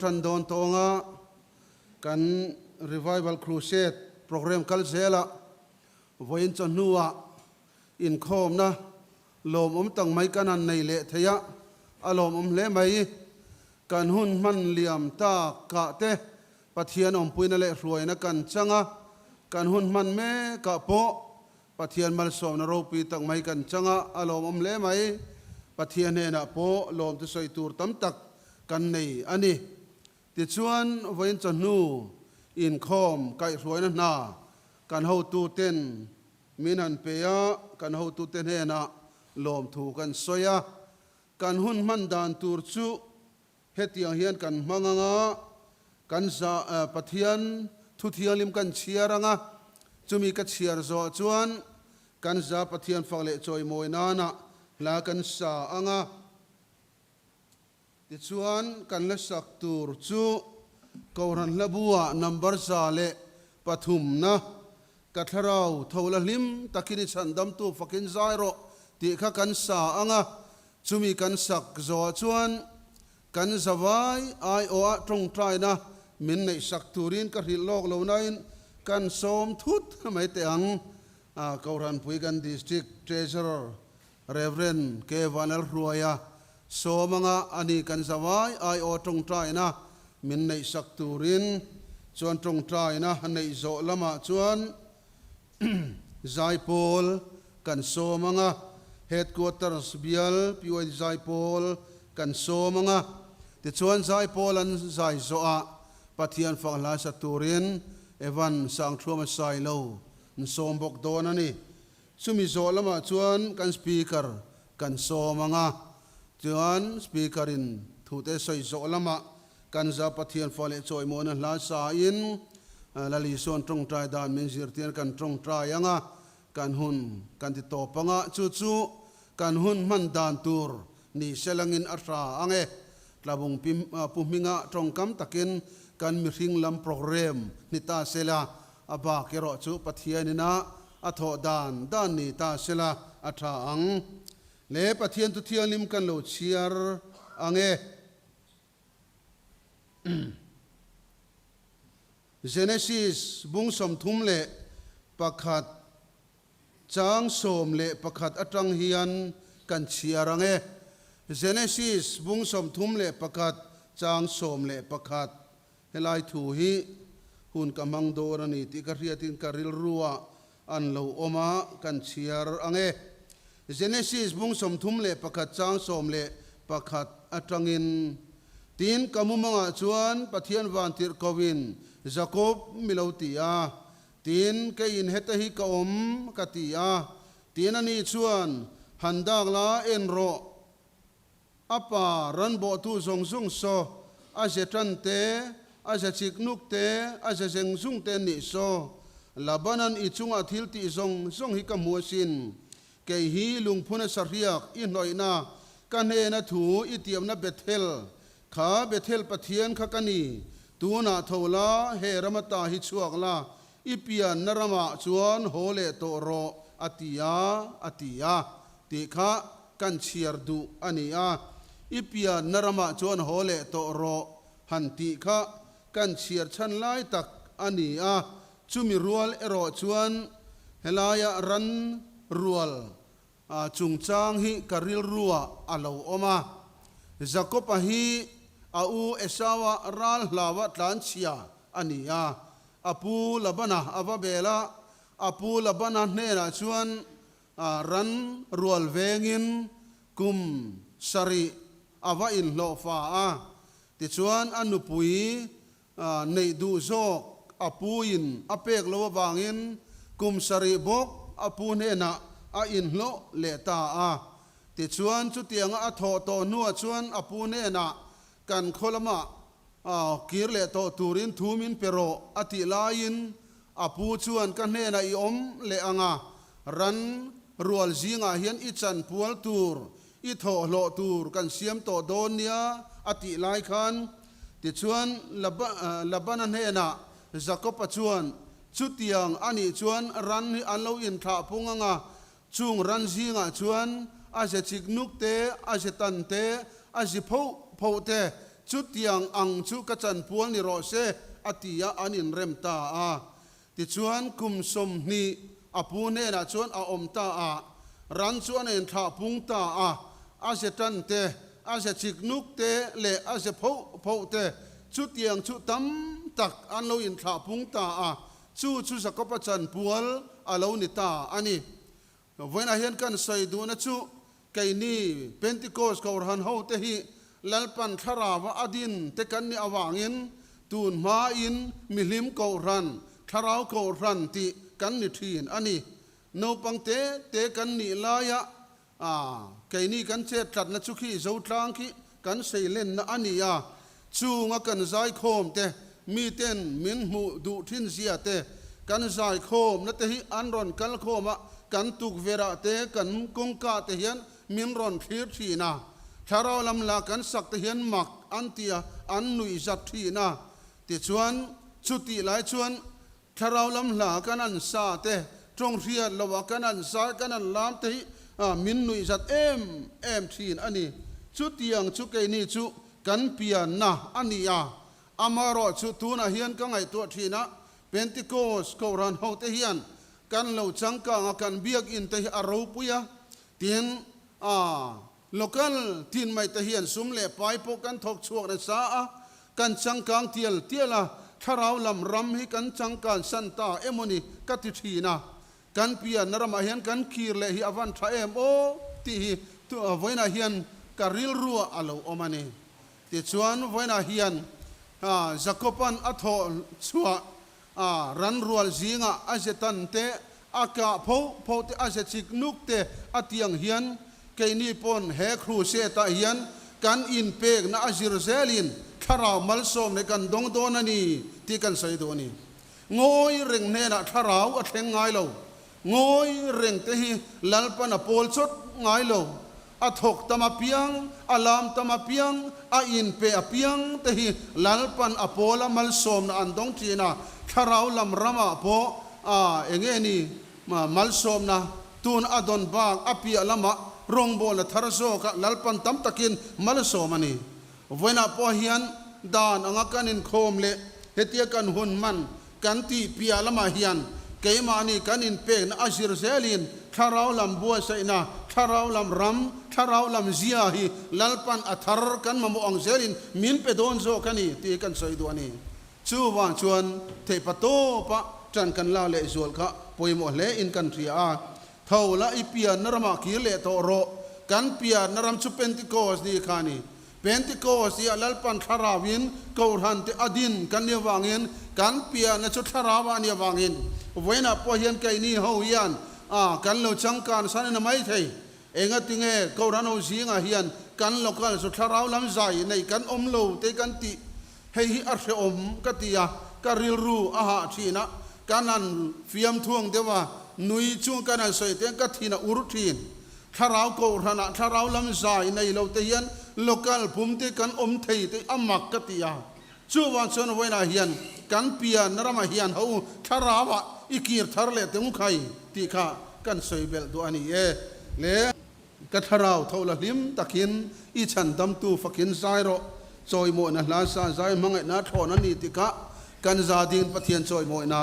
ทันโดนตองะกัน Revival Crusade โปรแกรมคัลเซละวันจันทร์นัวอินคอมนะลมตั้งไม่กันนันในเละทยะอารมณ์เละไม่กันหุ่นมันเหลี่ยมตากะเตปะเทียนปุยนั่นเละรวยนะกันจังะกันหุ่นมันแม่กะโปปะเทียนมันสมนรปีตั้งไม่กันจังะอารมณ์เละไม่ปะเทียนเนนะโปลมจะใส่ตูร์ตั้มตักกันในอันนี้ติดชวนวันจันทร์นูอินคอมไก่รวยนั่นนากันเฮาตูเต้นมินันเปียกันเฮาตูเต้นเฮนะลมถูกกันสอยกันหุ่นมันดานตูร์ชูเฮติยังเฮียนกันมังงะกันจะปะเทียนทุเทียนลิมกันเชียรังะจะมีกันเชียร์จอจวนกันจะปะเทียนฟังเละจอยมวยนานะลากันสาอังะติดชวนกันละสักตูร์ชูกอรันละบัวนัมเบอร์ซาเลปฐุมนะกัทเราทาวละลิมตะกินิชันดัมตูฟักินไซโรติข้ากันสาอังะจุมีกันสักจอจวนกันสบายไอโออะตรงใจนะมินในสักตูรินกะหิโลกเหล่านั้นกันสมทุดไม่เตียงกอรันปุยกันดิสตริกเทรเจอร์เรเวรนเกวานลรัวยาโซมังอันนี้กันสบายไอโอตรงใจนะมินในสักตูรินจวนตรงใจนะในโซละมาจวนไซโพลกันโซมังเฮดควอเตอร์สเบียลพิวไซโพลกันโซมังติดชวนไซโพลันไซโซอาปะเทียนฝั่งลาสักตูรินเอวันสังทรวมไซโลนโซมบกโดนันนี่ซุมิโซละมาจวนกันสปีกเกอร์กันโซมังจวนสปีกเกอรินทูเตไซโซละมากันจะปะเทียนฝั่งเลจอยโมนันลาซาอินลาลิส่วนตรงใจดานมินซิร์เทียนกันตรงใจยังกันหุ่นกันติดต่อปังจู่กันหุ่นมันดานตูร์นี่เซลังอินอัตราอังลาบุงปุ่มิงะตรงคำตะกินกันมีริงลำโปรแกรมนิตาเซลาอบาเกโรจูปะเทียนินะอัทโดานนิตาเซลาอัตราอังเลปะเทียนตุเทียนิมกันโลเชียร์อังGenesis บุงสมทุมเลประคัดจางสมเลประคัดอัตรังเฮียนกันเชียรังGenesis บุงสมทุมเลประคัดจางสมเลประคัดเฮลัยถูฮีหุ่นกำมังโดรนีติกเรียตินกริลรัวอันโลอมากันเชียรังGenesis บุงสมทุมเลประคัดจางสมเลประคัดอัตรังอินตีนกำมุมังจวนปะเทียนวันติรกวินจาโคบมิลาวติอาตีนเกยินเฮตฮิกอมกติอาตีนนี้ชวนหันดากลาเอ็นโรอปารันโบตูซงซุงโซอาเจตันเตอาเจชิกนุกเตอาเจเซงซุงเตนิโซลาบานันอิจุงอาทิลติซงฮิกมัวสินเกยฮีลุงพุนสริยักอินหน่อยนากันเฮนถูอิติยมนาเบเทลข้าเบเทลปะเทียนข้ากันนีตัวนาทวลาเฮรมตาฮิชวกลาอิปียนนรมาชวนโฮเลโตโรอติยาติข้ากันเชียร์ดูอันนี้อิปียนนรมาชวนโฮเลโตโรหันติข้ากันเชียร์ชันไลตักอันนี้จุมิรัวลเอโรชวนเฮลายารันรัวลจุงจางฮิกริลรัวอาลาวอมาจักรพฮีอาอูเอสาวะรัลลาวะตันเชียอันนี้อาปูลบานะอาบาเบลาอาปูลบานะเนราชวนรันรัวลเวงินกุมสรีอาวะอินโลฟาติชวนอนุปุยในดูโซกอาปูอินอาเปกโลบางอินกุมสรีบกอาปูเนนะอาอินโลเลตาติชวนชุดเตียงอาโทโตนัวชวนอาปูเนนะกันโคลมากิรเลโตตูรินทูมินเปโรอติลายินอาปูชวนกันเนนะอิอมเลอังรันรัวลจิงาเฮียนอิจันปัวตูร์อิโทโลตูร์กันเสียมโตโดนเนียอติลายคันติชวนลบานันเนนะจักรพชวนชุดเตียงอันนี้ชวนรันอันเลวอินทราพุงงาจุงรันจิงาชวนอาจจะชิกนุกเตอาจจะตันเตอาจจะพูเต chút tiang ang chu ka chan pual ni ro se atia anin rem ta a ti chuan kum som ni apu ne na chuan a om ta a ran chuan en tha pung ta a se tan te a se chik nuk te le a se pho te chút tiang chu tam tak an lo in tha pung ta a chu sakopa chan pual alo ni ta ani when a hian kan sai du na chu kai ni Pentecost ko han ho te hi lalpan tharawa adin te kan ni awangin tun ma in milim ko ran tharau ko ran ti kan ni thin ani no pangte te kan ni laya kai ni kan che tat na chu khi zo tlang khi kan sei len na ani ya chu nga kan zai khom te mi ten min mu du thin zia te kan zai khom na te hi an ron kal khoma kan tuk vera te kan kong ka te hian min ron thir thina tharau lam la kan sak te hian mak an tia an nui zat thina ti chuan chuti lai chuan tharau lam la kan an sa te trong ria lawa kan an sa kan an lam te min nui zat em thin ani chu tiang chu ke ni chu kan pian na ani ya amaro chu tu na hian ka ngai to thina Pentecost ko ran ho te hian kan lo changka nga kan biak in te aro puya tin local tin mai te hian sum le pai po kan thok chuak na sa kan changkang tiela tharau lam ram hi kan changkan santa emoni ka ti thina kan pia narama hian kan khir le hi avan tha em o ti hi tu voina hian ka ril ruwa alo omani ti chuan voina hian zakopan atho chua ran rual zinga azetan te aka pho te ase chik nuk te atiang hian keini pon he khru se ta hian kan in pek na azir zelin tharau mal som ne kan dong don ani ti kan sai do ni ngoi reng ne na tharau a thleng ngai lo ngoi reng te hi lalpan a pol chot ngai lo a thok tama piang alam tama piang a in pe a piang te hi lalpan a pola mal som na an dong tina tharau lam rama po enge ni mal som na tun adon bang apia lama rong bola tharzo ka lalpan tam takin mal som ani voina po hian dan anga kanin khom le hetia kan hun man kan ti pia lama hian keima ni kanin pe na azir zelin tharau lam bua saina tharau lam ram tharau lam zia hi lalpan athar kan mamu ang zelin min pe don zo kani ti kan soi do ani chu wang chuan the pato pa tran kan la le zol kha poimo le in kan thria thola ipia narama ki le to ro kan pia naram chu Pentecost di khani Pentecost ya lalpan tharawin ko han te adin kan ne wangin kan pia na chu tharawa ni wangin voina po hian kai ni ho hian kan lo changkan san na mai thei enga tinge ko ran ho zinga hian kan lokal chu tharau lam zai nei kan om lo te kan ti hei hi arse om katia karil ru aha thina kanan fiam thuang dewa nui chung kanan soi te ka thina ur thin tharau ko rana tharau lam zai nei lo te hian local pumte kan om thei te amak katia chu wan chon voina hian kan pia narama hian ho tharawa ikir tharle te mu khai ti kha kan soi bel do ani le ka tharau thola lim takin I chan dam tu fakin zairo choi mo na la sa zai mangai na thon ani ti ka kan za din pathian choi mo na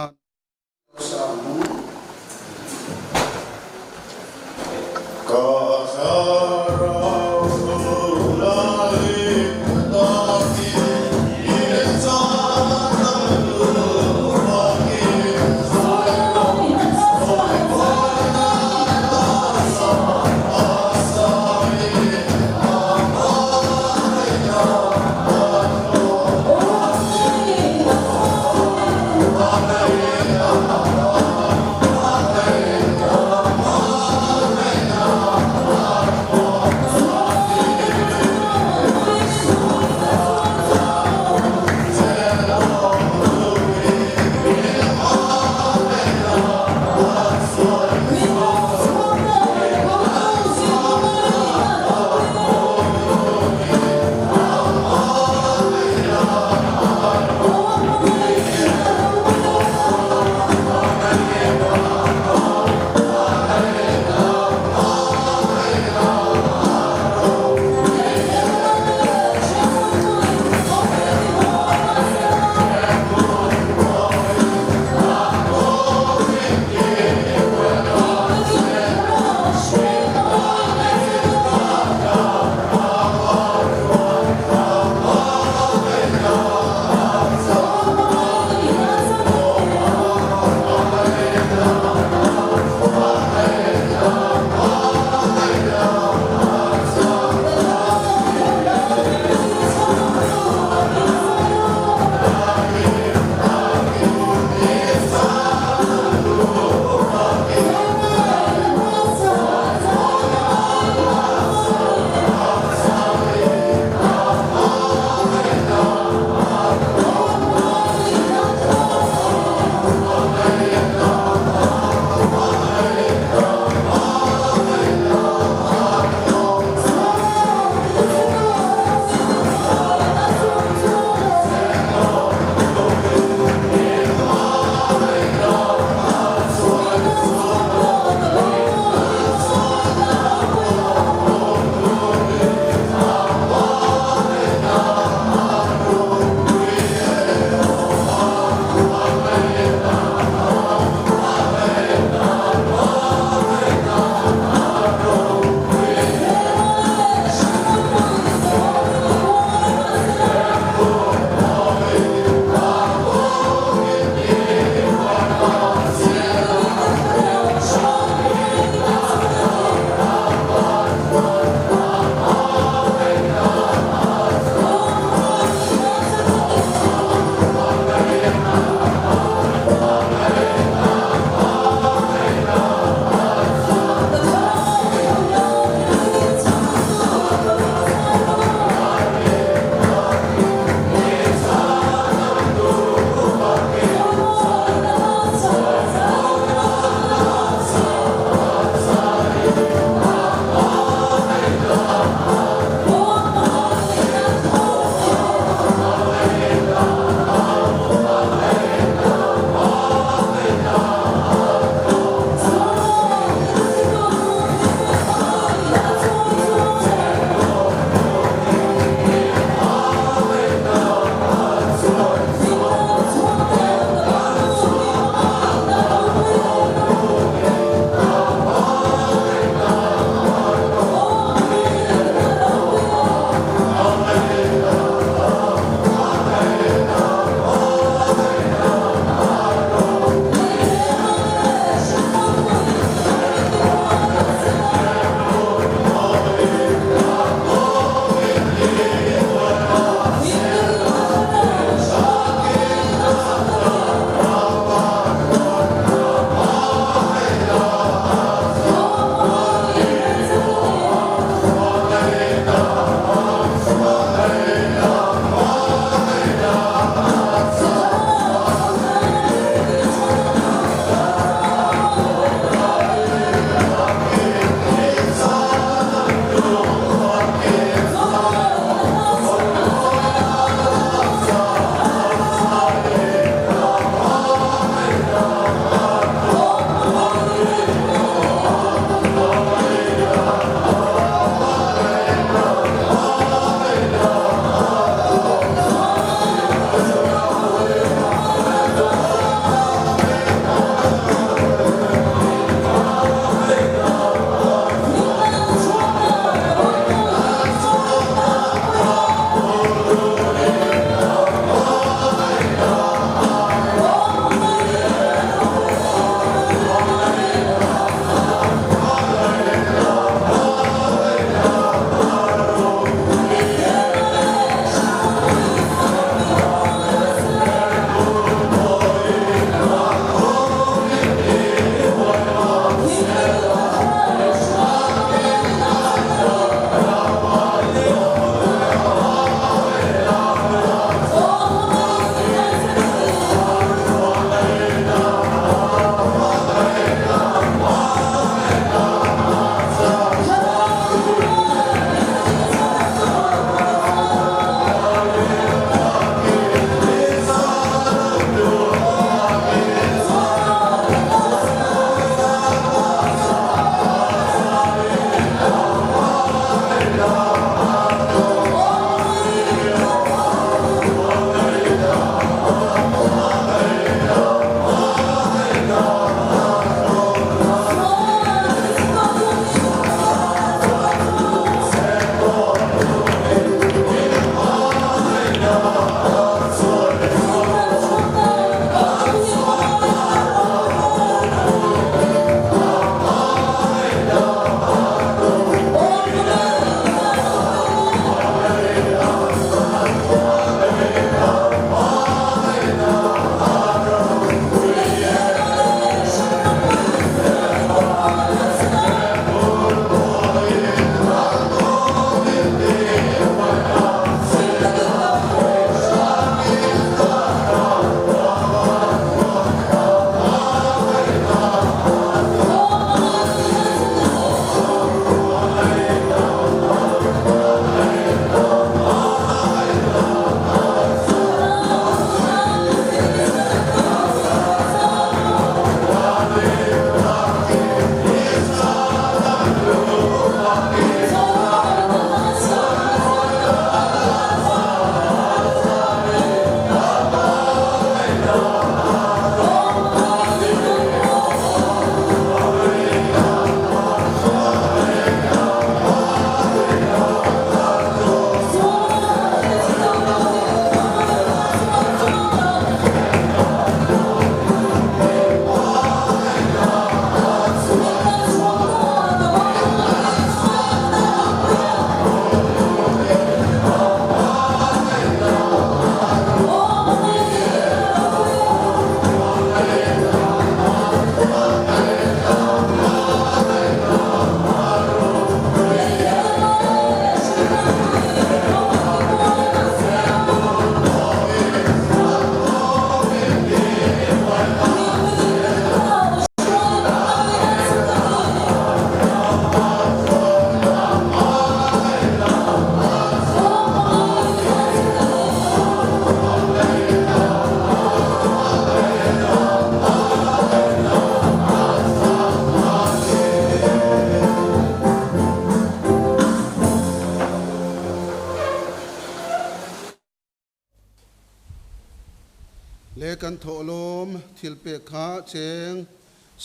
เลกันโถลมทิลเปกขาเชง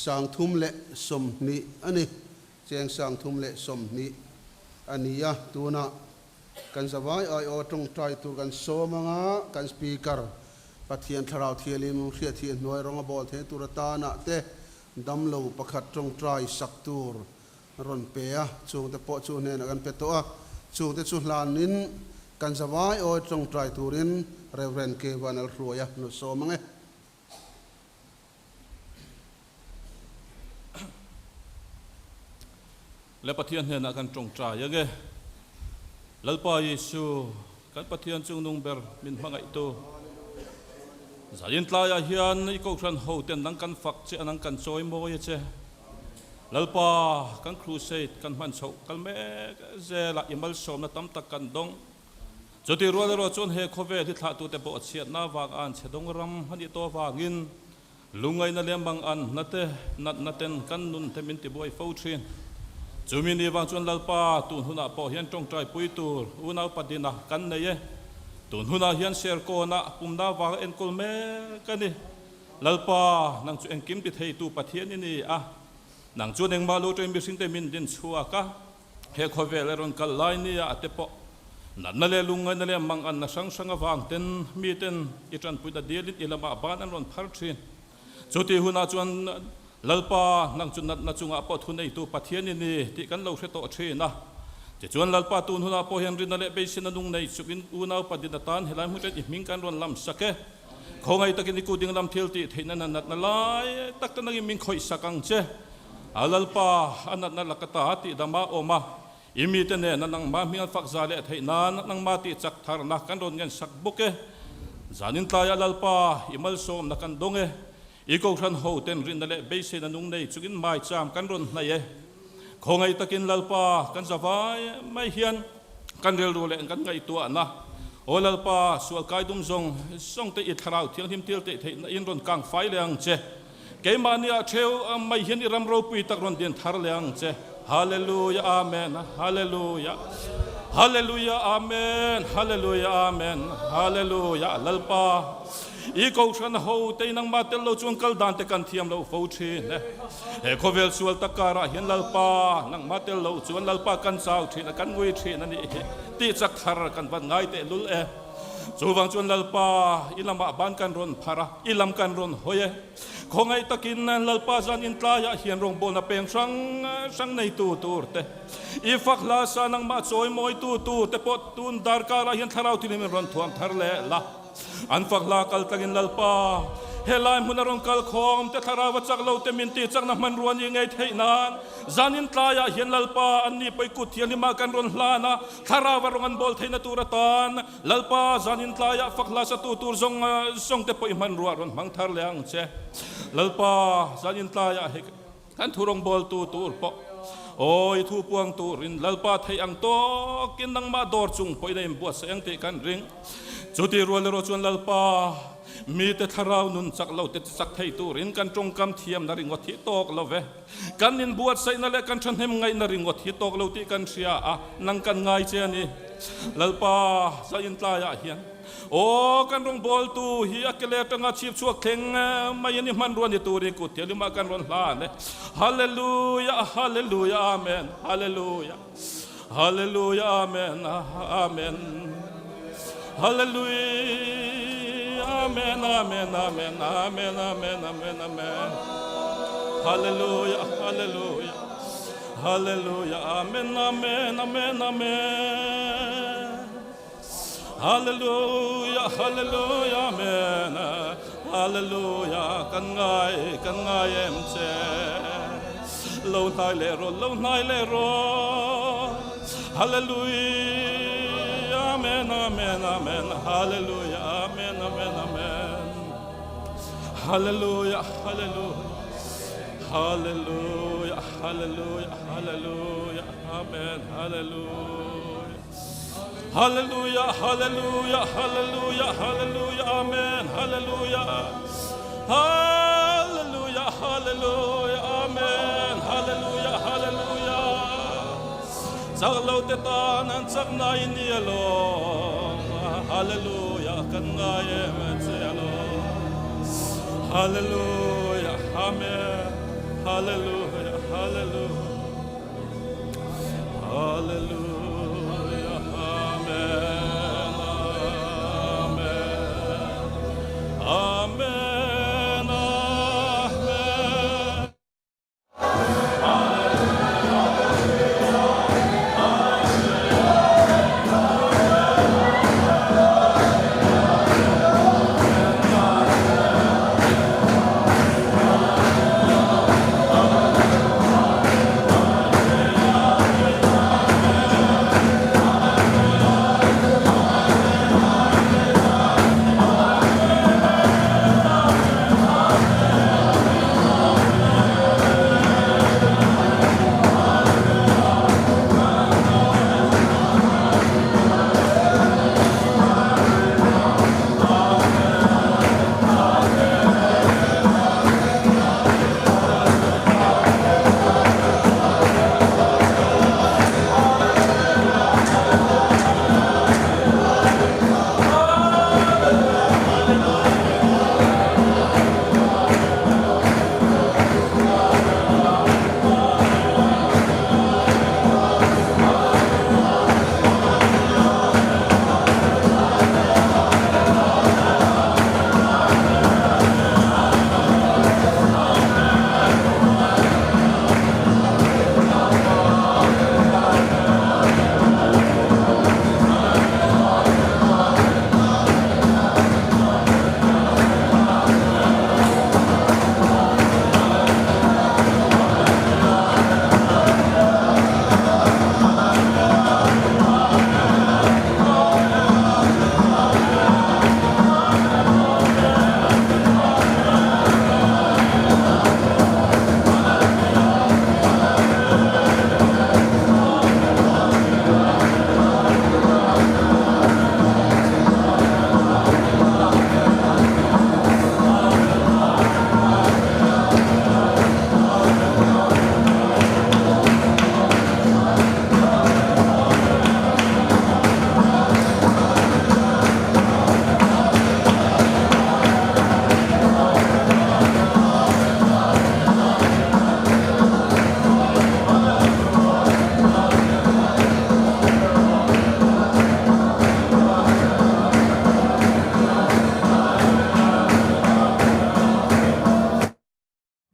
สังทุมเละสมนิอันนี้เชงสังทุมเละสมนิอันนี้ยะตัวน่ะกันสบายไอโอตรงใจตัวกันโซมังะกันสปีกเกอร์ปะเทียนทราวเทียลิมเทียเทียนหน่วยรองบอลเทตุรตานะเตดำลูประคัดตรงใจสักตัวรอนเปียจูงแต่ปอจูเนนกันเปตัวจูงแต่จูลานินกันสบายโอตรงใจตัวรินเรเวนเกวันอัลรัวยะนุโซมังเอและปะเทียนเห็นกันตรงใจยังไงลัลปาเยซูกันปะเทียนจุงนุงเบอร์มินมังไอตัวสายินตลายเฮียนอีกครั้งหูเต็นนังกันฝักเจนังกันโซยโมยเจลัลปากันครูเซตกันมันโซกันเมเจละอิมัลโซมนัตั้มตะกันดงจุดที่รัวจนเฮโคเวที่ท้าตัวแต่บ่เชียดน้าวางอันเชดงรำฮันดิตัววางินลุงไงนั่นเลี้ยงบางอันนัดนัดเต็นกันนุนเทมินติบวยฟูชินจูมินีวางจนลัลปาตุนหุนาปอเฮียนจงใจปุยตูร์อุณาปดินะกันเนยตุนหุนาเฮียนเชอร์โกนะปุ่มดาวางเอ็นกลเมกันนี่ลัลปานังจูเอ็งกิมติเทตูปะเทียนนี่อ่ะนังจูเอ็งมาลูจอยมิสิงเตมินดินชัวกะเฮโคเวเลรอนกัลไลนี่อ่ะเตปนั่นเลลุงไงนั่นเลมังอันนักสังสังวางเต็นมีเต็นอีจันปุยตาเดียลิอิลามาบ้านอันรอนพาร์ชินจุดที่หุนาจวนลัลปานังจุนนัดจุงอาปอทุนในตัวปะเทียนนี่ที่กันเราเสตโตเชนะจะจวนลัลปาตุนหุนาปอเฮนรินนั่นเลเบสินันุงในสุกินอุณาปดินตานเฮลัยมุจจิมิงกันรอนลำสักเกคงไงตะกินกูดิ่งลำเทียลติเทนันนัดนั่นไล่ตักตันนังมิงคอยสักังเจอาลัลปาอันนัดนั่นลักตาติดามาโอมาอิมิเตเนนันนังมามิงฟักซาเลเทนันนังมาติจักทารนักกันรอนเงินสักบุกเกจานินตายาลัลปาอิมัลโซมนักกันดงเออีกครั้งหูเต็นรินนั่นแหละเบสินันุงในจุกินไม้จามกันรุนในเอคงไอตะกินลัลปากันสบายไม่เฮียนกันเรียลรู้เลยกันไงตัวนะโอลัลปาสวลกายดุมทรงเตอิทราวเที่ยงทิมเที่ยวเตะอินรุนกลางไฟเลียงเจเกมานีอาเชลไม่เฮียนอิรำรูปีตะรุนเดียนทารเลียงเจฮาเลลูยาอาเมนฮาเลลูยาฮาเลลูยาอาเมนฮาเลลูยาอาเมนฮาเลลูยาลัลปาอีกครั้งหูเตนังมาเตลโลจวงกัลดานเตกันเทียมเราฟูชีนเฮโคเวลสวลตะการะเห็นลัลปานังมาเตลโลจวนลัลปากันสาวชีนกันวิชีนั่นนี่ตีจักทารกันวันไงเตลุลเอจูวังจวนลัลปาอิลามาบ้านกันรอนพาระอิลามกันรอนโฮเยคงไอตะกินลัลปาจันอินตลายะเฮียนรงโบนาเปงสังในตูร์เตอีฟักลาสานังมาโซยมอยตูเตปดตุนดาร์การะเฮียนทาราวที่มิรอนทวมทารเลละอันฟักลาคัลตักินลัลปาเฮลายมุนารองคัลคอมเตทาราวจักเลาเตมินตีจักนักมันรวนยังไงเทนานจานินตลายะเฮียนลัลปาอันนี้ไปกุดเทียนมากันรอนลานะทาราวรงอันบอลเทนตูรตานลัลปาจานินตลายะฟักลาสตูร์ซงเตปอยมันรวนรอนมังทารเลงเชลัลปาจานินตลายะเฮกันทุรงบอลตูร์ปอโอ้ยทูปวงตูรินลัลปาไทยอังโตกินนังมาดอร์จุงปอยได้บัวเสียงเตกันริงจุดที่รัวเลโรจวนลัลปามีแต่ทาราวนุนสักเราแต่สักไทยตูรินกันจงกำเทียมนาริงวัดที่ตอกเราเวกันนินบัวใส่นั่นแหละกันฉันเห็นไงนาริงวัดที่ตอกเราที่กันเชียนังกันไงเจนี่ลัลปาสายินตายาเฮียนโอ้กันรงบอลตูเฮียกเลตังอาชีพชั่วเข่งไม่ยันนี่มันรวนตูริกุเทียลิมากันรวนลาเนฮาเลลูยาฮาเลลูยาอาเมนฮาเลลูยาฮาเลลูยาอาเมนอาเมนฮาเลลูยาอาเมนอาเมนอาเมนอาเมนอาเมนอาเมนอาเมนฮาเลลูยาฮาเลลูยาฮาเลลูยาอาเมนอาเมนอาเมนอาเมนฮาเลลูยาฮาเลลูยาอาเมนฮาเลลูยากันไงเอ็มเจโลนายเลโรโลนายเลโรฮาเลลูยาอาเมนอาเมนอาเมนฮาเลลูยาอาเมนอาเมนอาเมนฮาเลลูยาฮาเลลูยาฮาเลลูยาฮาเลลูยาฮาเลลูยาอาเมนฮาเลลูยาHallelujah, hallelujah, hallelujah, hallelujah, amen, hallelujah, hallelujah, hallelujah, amen, hallelujah, hallelujah. Saglaw tetanan sagnay niya lo, hallelujah, kan ngayem siyalo. Hallelujah. Amen. Hallelujah. Hallelujah. Hallelujah. Amen. Amen. Amen. Amen.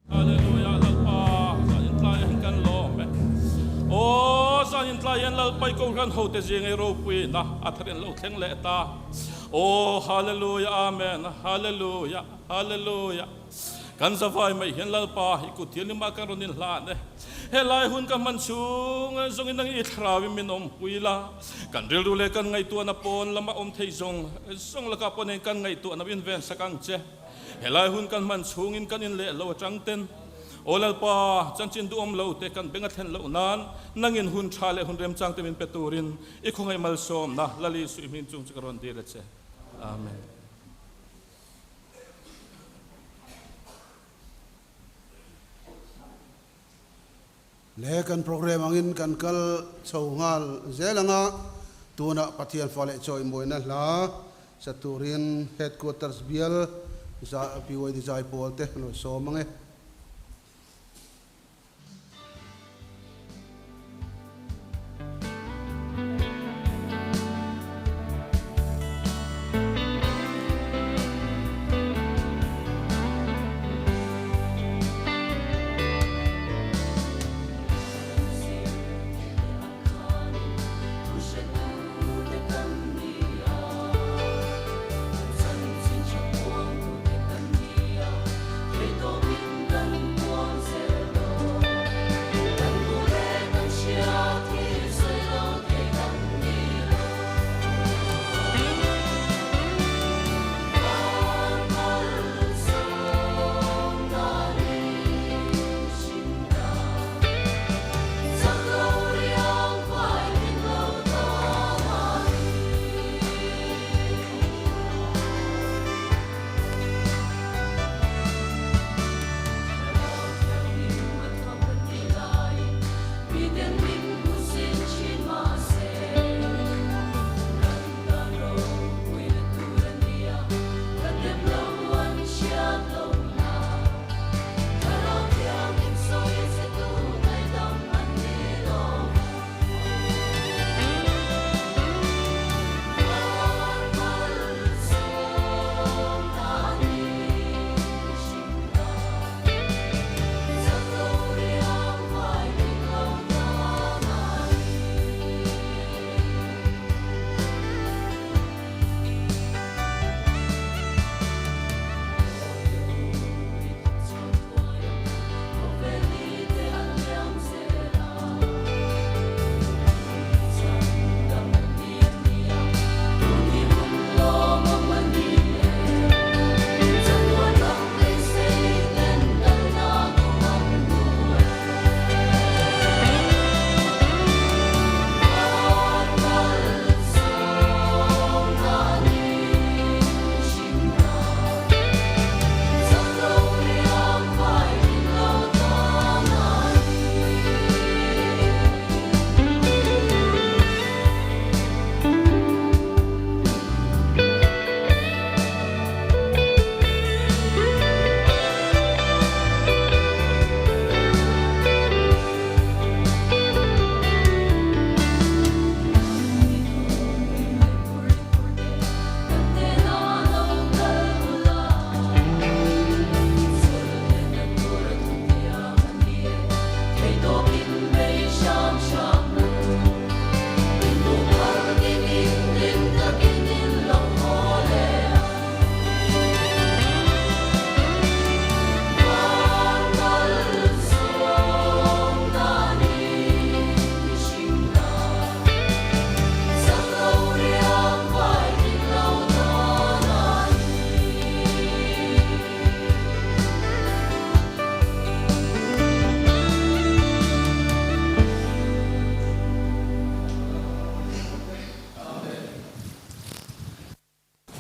Hallelujah, lalpa, sa intlayan kan lome. O sa intlayan lalpay ko kan hote zing eropui na atrin lo teng leta. O hallelujah, amen, hallelujah, hallelujah. Kan sa fai mai hian lalpa ikutil ni makaronin lane. Helai hun kan mansung zong inang itrawi minom puila. Kan rilule kan ngai tu na pon lama thei zong song la ka pon kan ngai tu na invent sa kang che. Helai hun kan man sungin kan in le lo changten olal pa chanchin du lo te kan benga thlen lo nan nangin hun thale hun rem changte min peturin ikhongai mal som na lali su min chung chakaron dire che amen. Le kan program angin kan kal chongal zelanga tuna pathian fale choi moina la saturin headquarters bial za piwai di jai polte lo so mange Hãy subscribe cho kênh Ghiền Mì Gõ để không bỏ lỡ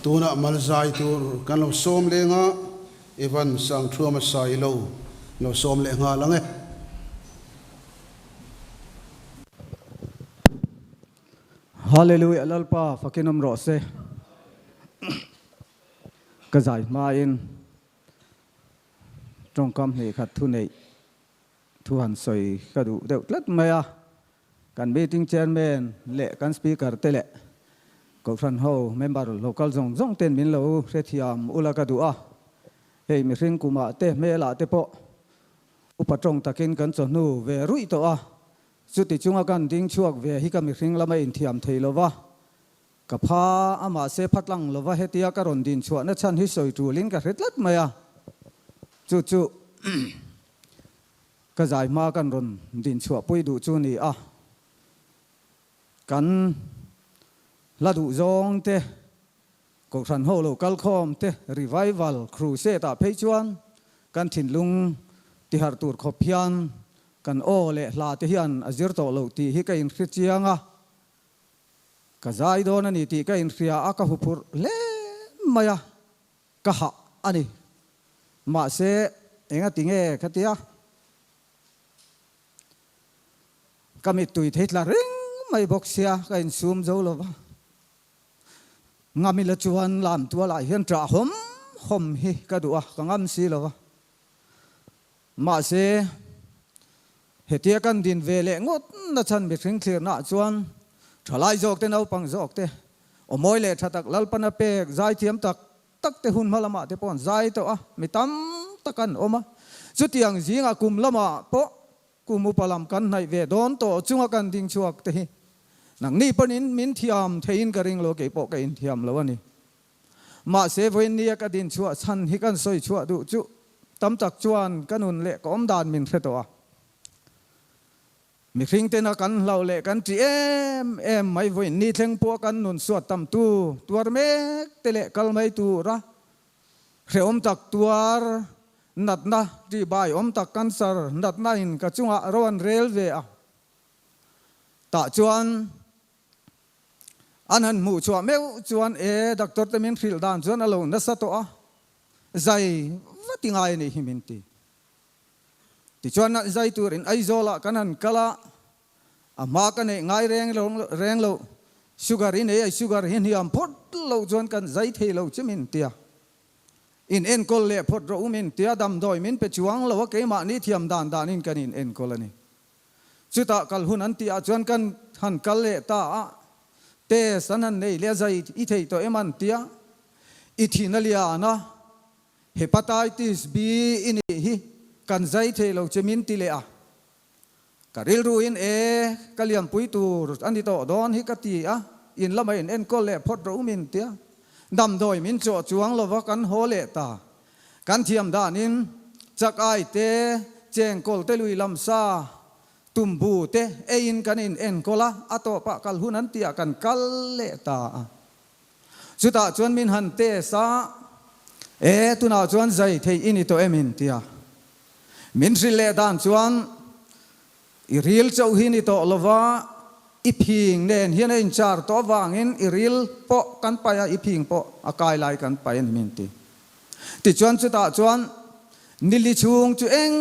tuna malzai tur kan lo som le nga evan sang thua ma sai lo som le nga lange Hallelujah lalpa fakinam rose kazai ma in trong kam ne khat thu nei thu han soi ka du deuh tlat maya kan meeting chairman le kan speaker te le ko fran ho member local zong ten min lo se thiam ula ka du a hei mi ring kuma te me la te po upatong takin kan chonu ve rui to a chuti chunga kan ding chuak ve hi ka mi ring lama in thiam theilova ka pha ama se phatlang lova hetia ka ron din chua na chan hi soi tu lin ka retlat maya chu ka zai ma kan ron din chua pui du chu ni a kan la du zong te ko ran ho lo kal khom te revival crusade ta phei chuan kan thin lung ti har tur khopian kan o le hla te hian azir to lo ti hi ka in khrichianga ka zai don ani ti ka in khria aka hupur le maya ka ha ani ma se enga tinge khatia kamit tui theitla ring mai boxia ka in sum zo lo wa ngami la chuan lam tua la hian tra hom hi ka duwa ka ngam si lo wa ma se hetia kan din vele ngot na chan mi thing clear na chuan thalai jok te nau pang jok te omoi le thatak lalpana pek zai thiam tak te hun malama te pon zai to a mi tam takan oma chutiang zinga kum lama po kumu palam kan nai ve don to chunga kan ding chuak te hi nang ni panin min thiam thein ka ring lo ke po ka in thiam lo ani ma se voin nia ka din chua chan hi kan soi chua du chu tam tak chuan kanun le kom dan min khe to a mi ring te na kan lau le kan ti em mai voin ni thleng po kan nun suat tam tu tuar mek te le kal mai tu ra reom tak tuar nat na ti bai om tak kan sar nat na in ka chunga ron rel ve a ta chuan anan mu chua meu chuan doctor te min phil dan chuan alo na sa to a zai vatingai ni himinti ti chuan na zai turin ai zola kanan kala ama kan ngai reng lo sugar in ai sugar hin hiam phot lo chuan kan zai thei lo chimin tia in en kol le phot ro min tia dam doi min pe chuang lo ke ma ni thiam dan in kan in en kol ani chuta kal hun an tia chuan kan han kal le ta a te sanan nei le zai I thei to eman tia I thinalia na hepatitis B in hi kan zai thei lo chemin ti le a karil ruin kaliam pui tur ani to don hi ka ti a in lama in en kol le phot ro min tia dam doi min cho chuang lo wa kan ho le ta kan thiam danin chak ai te cheng kol te lui lam sa tumbu te in kan in en kola ato pa kal hunan tia kan kal le ta chuta chuan min han te sa tuna chuan zai thei ini to emin tia min rile dan chuan I ril chau hi ni to lova I phing nen hian in char to wangin I ril po kan pa ya I phing po akai lai kan pa en min ti chuan chuta chuan nili chung chu eng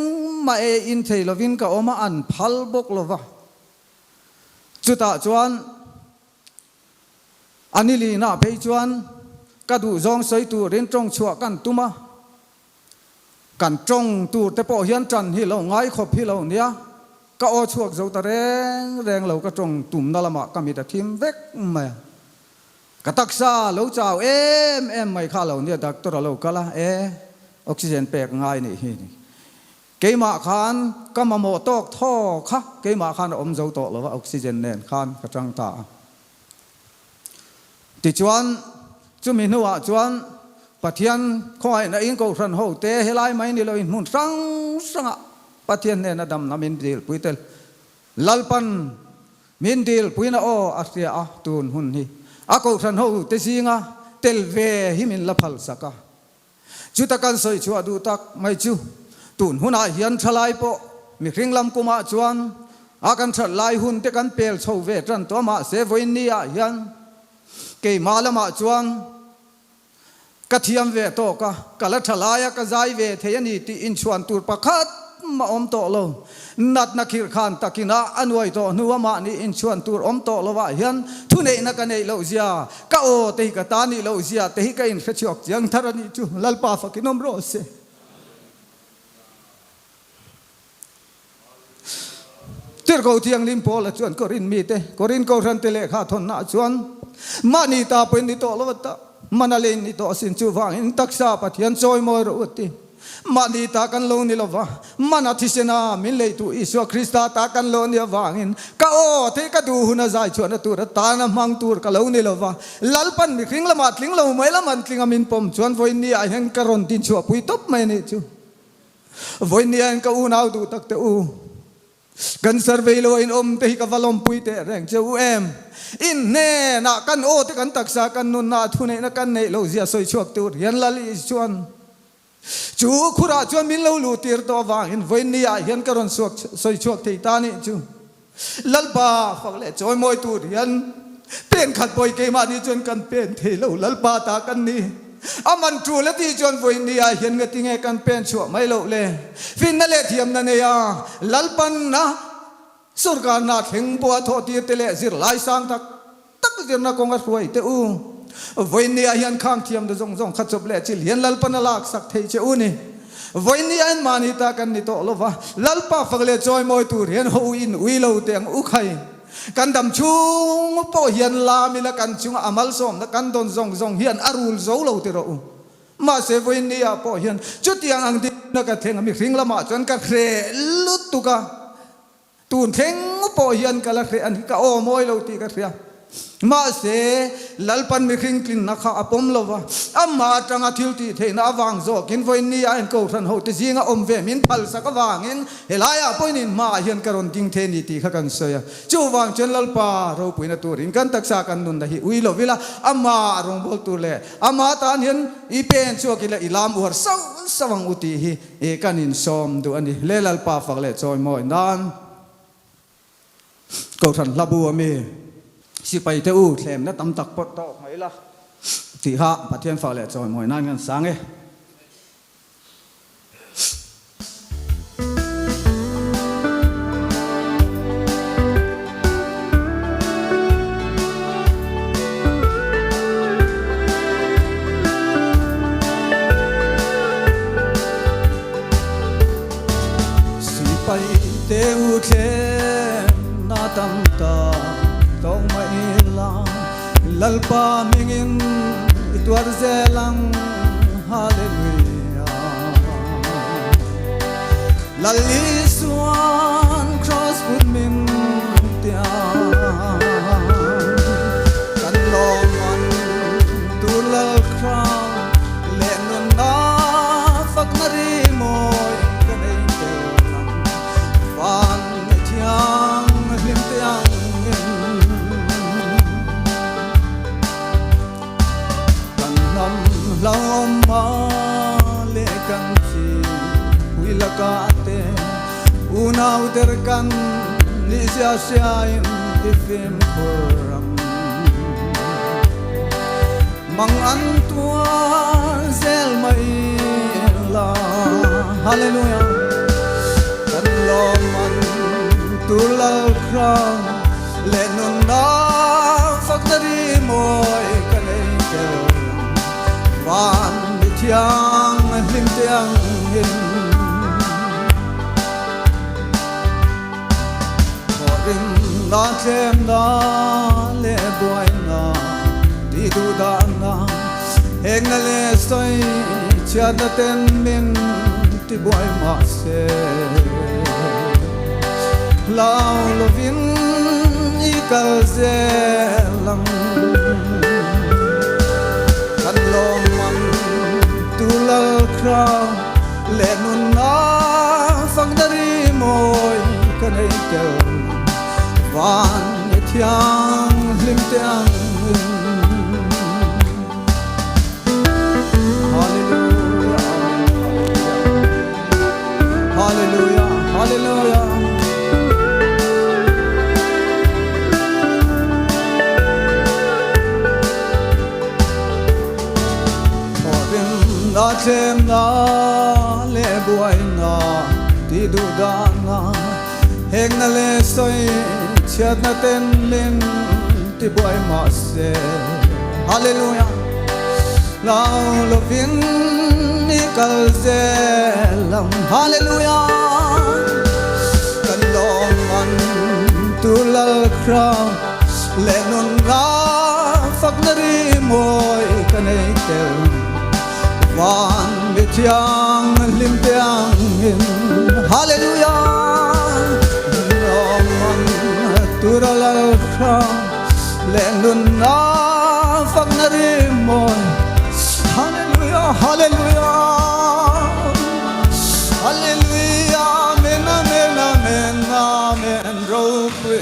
ma in thei lovin ka oma an phal bok lova chuta chuan anili na phei chuan ka du zong soi tu rin trong chua kan tuma kan trong tu te po hian chan hi lo ngai khop hi lo nia ka o chuak zo ta reng lo ka trong tum na lama ka mi ta thim vek ma ka taksa lo chau em mai kha lo nia doctor lo kala oxygen pek ngai ni hi keima khan kama mo tok tho kha keima khan om zo to lo oxygen nen khan ka tang ta ti chuan chu mi nuwa chuan pathian khoi na in ko ran ho te helai mai ni lo in mun sanga pathian ne na dam na min dil puitel lalpan min dil puina o asia a tun hun hi a ko ran ho te singa tel ve hi min la phal saka chuta kan soi chua du tak mai chu tun huna hian thalai po mi ringlam kuma chuan a kan thal lai hun te kan pel chho ve tran to ma se voin ni a hian ke malama chuan ka thiam ve to ka kala thalaya ka zai ve theyani ti in chuan tur pakhat ma om to lo nat na khir khan takina anwai to nuwa ni in chuan tur om to lo wa hian thunei na ka nei lo zia ka o te ka ta ni lo zia te ka in khachok jang tharani chu lalpa fakinom ro se tir ko thiang lim pol chuan korin mi te korin ko ran te le kha thon na chuan mani ta pen ni to lo ta manalen ni to sin chu wang in taksa pathian choi moi ro ti mani ta kan lo ni lo wa mana thisena min le tu isu krista ta kan lo ni wang in ka o te ka du huna zai chuan tu ra ta na mang tur ka lo ni lo wa lalpan mi kring la ma tling lo mai la man tling amin pom chuan voi ni a hen ka ron tin chu pui top mai ni chu voi ni an ka u nau du tak te u kan survey lo in te ka valom pui te reng chu em in ne na kan o te kan taksa kan nun na thune na kan nei lo zia soi chuak tur hian lali chuan chu khura chuan min lo lu tir to wang in voi ni a hian ka ron suak soi chuak thei ta ni chu lalpa phak le choi moi tur hian pen khat poi ke ma ni chuan kan pen thei lo lalpa ta kan ni aman tru la ti chuan voi ni a hian nga tinge kan pen chu mai lo le fin na le thiam na ne ya lalpan na surga na theng po tho ti te le zir lai sang tak tak zir na kong a ruai te u voi ni a hian khang thiam de zong zong khat chop le chil hian lalpan na lak sak thei che u ni voi ni an mani ta kan ni to lova lalpa phak le choi moi tur hian ho in ui lo teng u khai kan dam chung po hian la mi la kan chung amal som na kan don zong zong hian arul zo lo te ro ma se voi ni a po hian chutiang ang di na ka theng mi ring lama chon ka khre lut tu ka tun theng po hian ka la khre an ka o moi lo ti ka khria ma se lalpan mi ring klin na kha apom lova amma tanga thil ti the na wang zo kin voi ni a en ko than ho te zinga om ve min phal sa ka wangin helaya poinin ma hian karon ding the ni ti kha kan soya chu wang chen lalpa ro puina turin kan taksa kan nun da hi ui lo vila amma rong bol tu le amma tan hian I pen chu ki la ilam war sawang uti hi e kanin som du ani le lalpa fak le choi moi nan ko than labu ami si pai te u thlem na tam tak pot to mai la ti ha pathian fa le choi moi nan ngan sang e si pai te u thlem na tam tak tong mai lang lalpa mingin itwar zelang hallelujah lalisuan cross put min tia kan loman tulal crown le nun na fak na ri moi kan ei te lang van tiang lim tiang lao ma le kan chi wila ka te unau ter kan ni sia sia in ifim koram mang an tua zel mai la hallelujah kan lo man tulal kram le nun na fakari moi kan ei te van mi tiang lim tiang hin rim na tlem na le boy na di du da na heng na le soi chia na ten min ti boy ma se lao lovin I kal zelang kan loman tulal crown le nun na fang dari moi kan ei tel van thiang lim tiang hallelujah hallelujah hallelujah la chem na le buai na ti du da na heng na le soi chat na ten min ti buai ma se hallelujah lao lo vin ni kal se lam hallelujah kan long man tu lal kra le non ra phak na ri moi kan ei tel van bitiang lim tiang in hallelujah long man tu lal kra le non ra phak na ri moi hallelujah hallelujah hallelujah amen amen amen amen ro kwe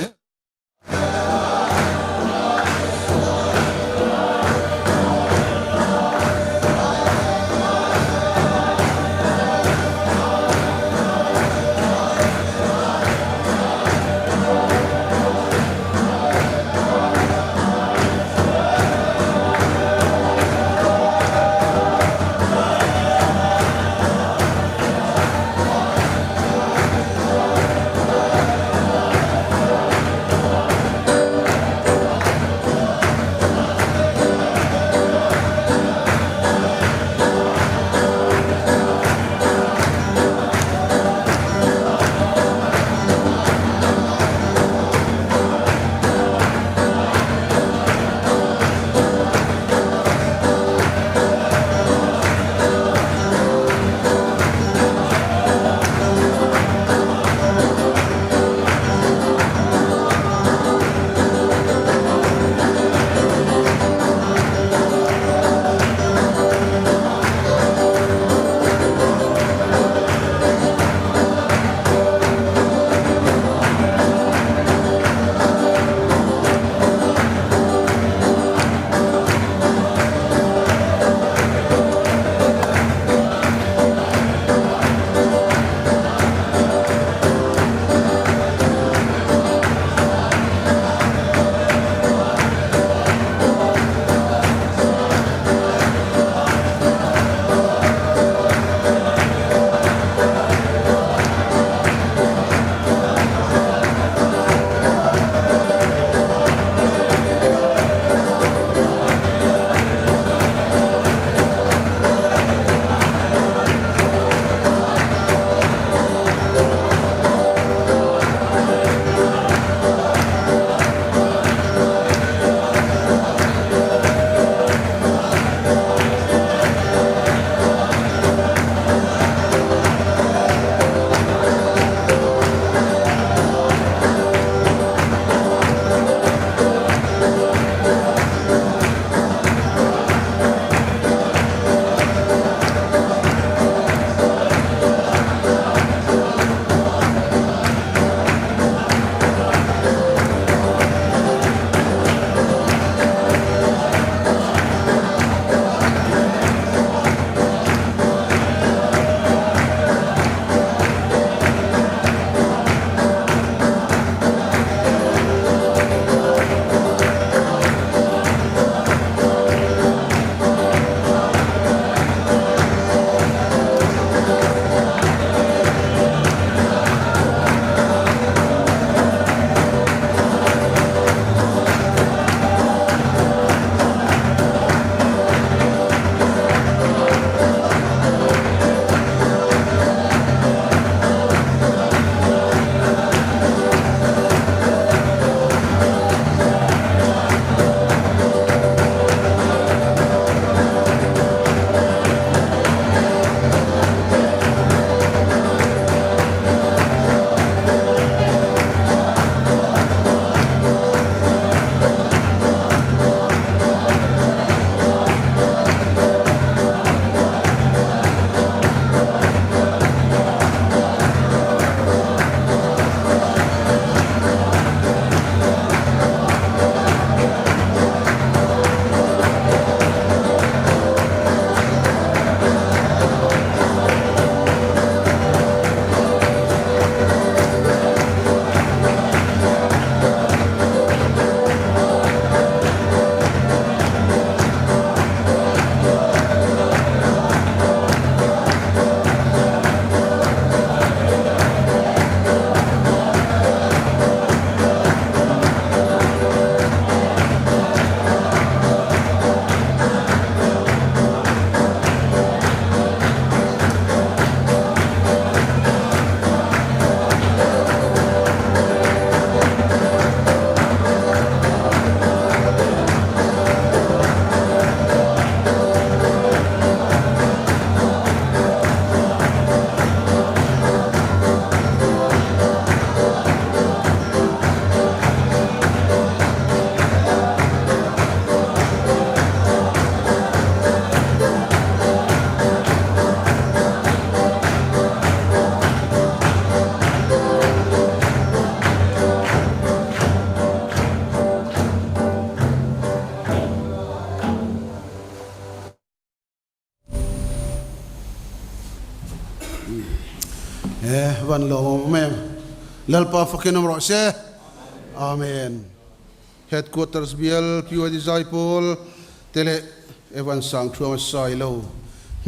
วันลมแม่ลัลปาฟักนมรอเซอาเมน headquarters bial pure disciple tele evan sang thua sai lo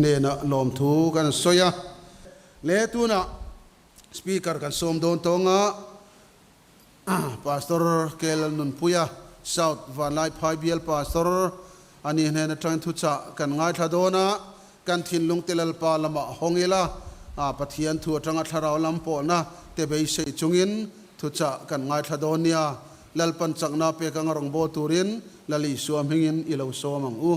ne na lom thu kan soya le tu na speaker kan som don tonga pastor kel nun puya south van lai phai bial pastor ani ne na trying to cha kan ngai thadona kan thin lung telal pa lama hongila pathian thu atanga tharau lam po na te bei sei chungin thu cha kan ngai thadonia lalpan chakna pe kang rong bo turin lali suam hingin ilo so mang u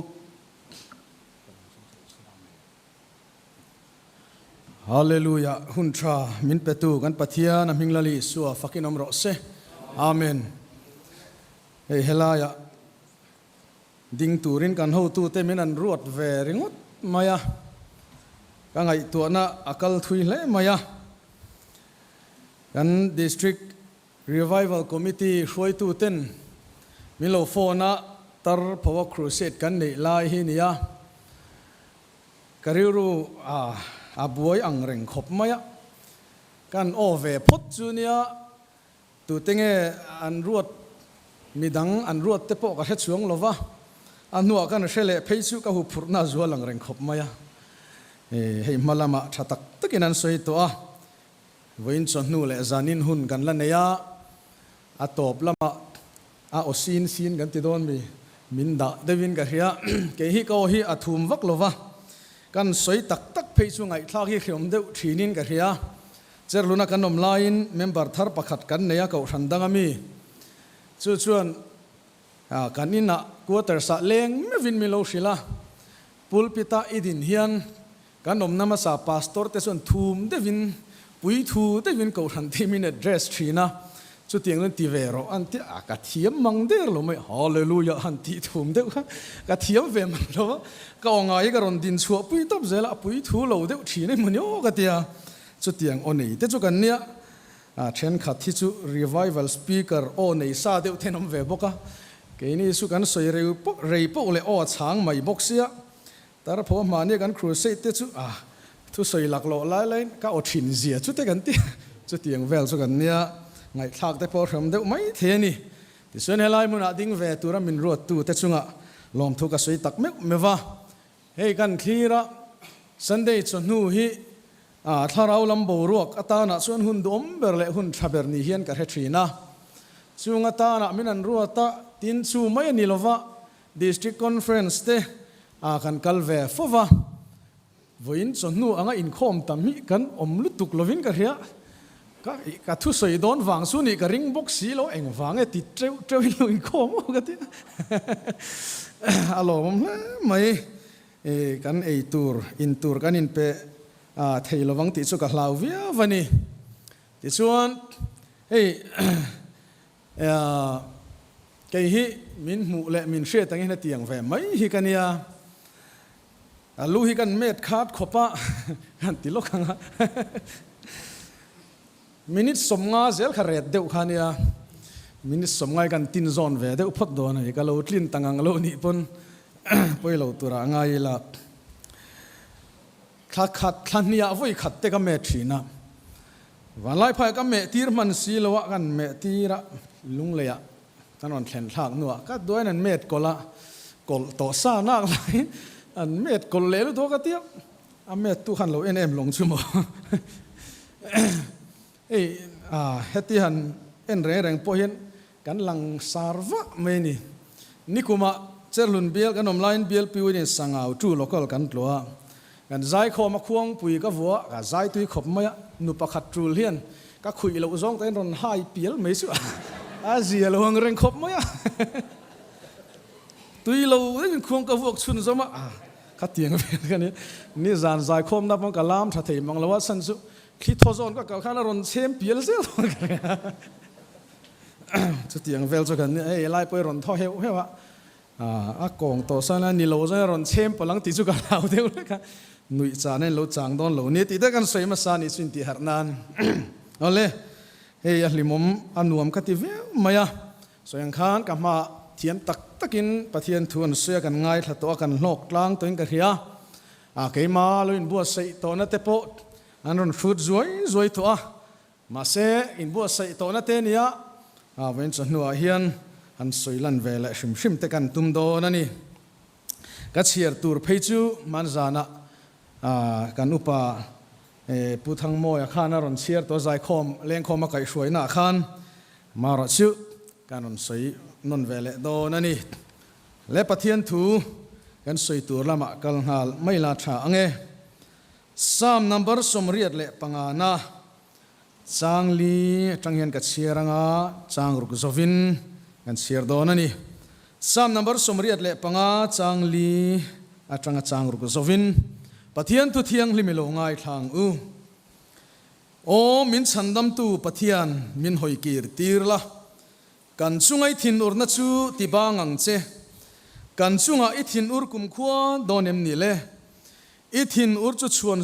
Hallelujah huntra min petu kan pathian am hinglali suwa fakinom ro se amen hey helaya ding turin kan ho tu te min an ruat ve ringot maya ka ngai tu na akal thui le maya kan district revival committee hroi tu ten milo phona tar power crusade kan nei lai hi nia kariru abuai ang reng khop maya kan ove phot chunia tu tenge an ruat midang an ruat te po ka he chuang lova anua kan hrele pheichu ka hu phurna zualang reng khop maya hei malama thatak takin an soi to a voin chonu le zanin hun kan la neya atop lama a osin sin kan ti don mi minda devin ka hria ke hi ko hi athum vak lova kan soi tak tak pheichu ngai thla hi khiom deuh thinin ka hria cherluna kan nom lain member thar pakhat kan neya ko thandangami chu chuan kanina quarter sa leng mevin milo shila pulpita idin hian kan nom nama sa pastor te son thum devin pui thu devin ko than thimin address thina chu tiang len ti vero anti ka thiam mang der lo mai hallelujah han ti thum deuh ka thiam ve mang lo ka ongai ka ron din chua pui top zela pui thu lo deuh thine munyo ka tia chu tiang onei te chu kan nia then khat thi chu revival speaker o nei sa deuh thenom ve boka ke ni su kan soi rei po le o chang mai bok sia tar pho ma ni kan crusade te chu thu soi lak lo lai ka o thin zia chu te kan ti chu tiang vel chu kan nia ngai thak te po ram deuh mai the ni ti sen helai mun ading ve tura min ruat tu te chunga lom thu ka soi tak mewa hei kan thira sunday chonu hi tharau lam bo ruak atana chuan hun dom ber le hun thaber ni hian ka rethina chunga ta na min an ruata tin chu mai ni lova district conference te kan kalve fova voin chonu anga in khom tam hi kan omlu tuk lovin ka hria ka thu soi don wang su ni ka ring box si lo eng wang e ti treu lo in khom ka ti alo mai kan ei tur in tur kan in pe thei lovang ti chu ka hlau via vani ti chuan hey ke hi min mu le min hre tang hi na tiang ve mai hi kania lu hi kan met khat khopa kan ti lo khanga minute somnga zel kharet deuh khania minute somngai kan tin zon ve deuh phot do na ka lo tlin tangang lo ni pon poi lo tura ngai la khat khania voi khat te ka me thina walai phai ka me tir man si lo kan me tira lung le ya tanon thlen thak nuwa ka doin an met kola kol to sa nak lai an met kol le lo do ka tia a met tu khan lo em long chu mo heti han en reng po hian kan lang sarwa me ni nikuma cherlun bial kan online bial piwin sangau tu local kan tloa kan zai kho ma khuang pui ka vua ka zai tui khop maya nu pakhat trul hian ka khui lo zong ten ron hai pial me su a zia lo hang reng khop maya tui lo den khuang ka vok chun zoma ka tiang kan ni zan zai khom na pang kalam tha thei mang lawa san su khi thozon ka khana ron chem pial zel chu tiang vel chu kan ei lai poi ron tho heu hewa a kong to sana ni lo za ron chem palang ti chu ka lau deu ka nui cha nen lo chang don lo ni ti da kan soi ma sa ni sin ti harnan ole ei a hlimom anuam ka ti ve maya soyang khan ka ma thiam tak takin pathian thuan suya kan ngai thla to kan hlok tlang toin ka hria ke ma lo in bua sei to na te po อันรอนฟูดรวยตัวมาเซอินบัวใส่ตัวนั่นเตนี่ยเว้นจนหัวเฮียนอันสวยลันเวลชิมเตกันตุมโดนั่นนี่ก็เชียร์ตูร์เพจูมันจานะกันอุปาผู้ทั้งมวยข้านรอนเชียร์ตัวใจคอมเลี้ยงคอมมาไก่สวยหน้าข้านมารอชิวการรอนสวยนนเวลโดนั่นนี่และปะเทียนถูกันสวยตัวละมะกัลหาลไม่ลาชาอังเอ3 number สมเรียดเละปังอานะจางลีจังเฮียนกัดเชียรังอาจางรุกโซวินกันเชียร์โดนั่นนี่3 number สมเรียดเละปังอาจางลีจางรุกโซวินปะเทียนตุเทียงลิมิโลง่ายทางโอมินฉันดำตูปะเทียนมินหอยกีร์ตีร์ละกันซุงไอทินอุรนัชูติบางังเจกันซุงไอทินอุรกุมขวาโดนเอ็มนี่เลอีทินอุรจุชวน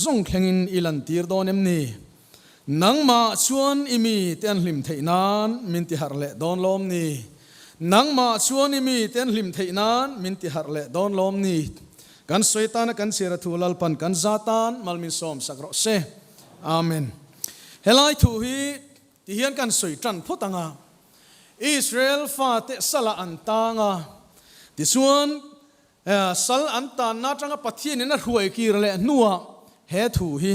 ซงแข่งอิลันตีร์โดนเอ็มนี่นังมาชวนอิมีเตียนลิมเทนานมินติฮาร์เลโดนลมนี่นังมาชวนอิมีเตียนลิมเทนานมินติฮาร์เลโดนลมนี่กันสวยตานกันเสียรทูลลปันกันซาตานมัลมินสอมสักรอเซอาเมนเฮลัยทูฮีที่เฮียนกันสวยจันพุตังาอิสราเอลฟาเตสละอันตางาที่ส่วนสัลอันตานาจังปัทเทียนนั่นรวยกีรเลนัวเฮทูฮี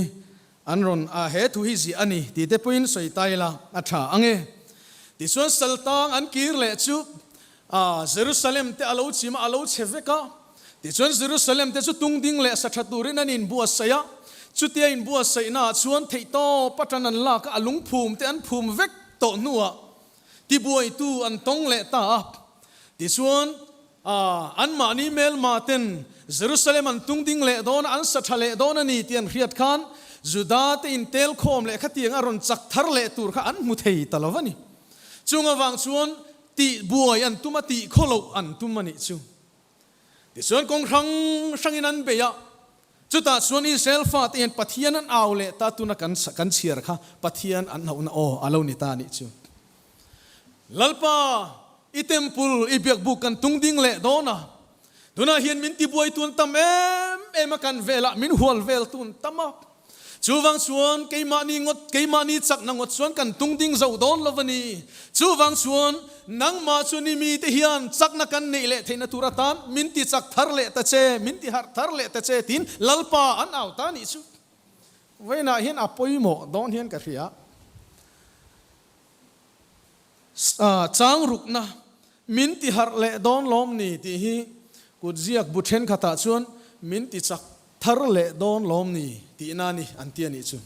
อันรอนเฮทูฮีสิอันนี้ที่เตปุอินสวยไตละอัชาอังเอที่ส่วนสัลตางอันกีรเลจูเยรูซาเล็มเตอลาวชิมาอลาวเชเวกาที่ส่วนเยรูซาเล็มเตจุตุงดิ้งเลสัชตูรินันอินบัวเสียจุดเตียอินบัวเสียน่าส่วนเทโตปัจจันลากอลุงภูมิเตอันภูมิเวกโตนัวที่บัวตูอันตงเลตาที่ส่วนอันมานีเมลมาเต็นเยรูซาเล็มอันตุงดิ้งเลโดนอันสัชเลโดนนี่เตียนเรียดขันจุดาเตอินเทลโคมเลขัดเตียงอารอนจักทาร์เลตูร์ขันมุเทยตลอดวันนี้จุงอวังส่วนตีบัวอันตุมาตีโคโลอันตุมานิจุที่ส่วนกองครั้งสังอินันเบียจุดตาส่วนอิสราเอลฟาเตียนปัทยันอันเอาเลตาตุนักันเชียร์ค่ะปัทยันอันเอาโออาลูนิตานิจุลลปาอีเทมพุลอีเบียกบุกันตุงดิ้งเลโดนะตุนาเฮียนมินติบวยตุนตัมเอ็มกันเวลามินหัวเวลตุนตัมจูวังส่วนเกยมานีจักนังงดส่วนกันตุงดิ้งเจ้าโดนลวันนี้จูวังส่วนนังมาส่วนนี้มีที่เฮียนจักนักันนี่เลเทนตุระตานมินติจักทาร์เลตเจมินติฮาร์ทาร์เลตเจตินลลปาอันเอาตานิจูเวน่าเฮียนอปอยโมโดนเฮียนกันเฮียจางรุกนะมินติฮาร์เลโดนลมนี่ที่ฮีกุดเจียกบุเทนขตาส่วนมินติจักทาร์เลโดนลมนี่ที่นานี่อันเตียนี่จุ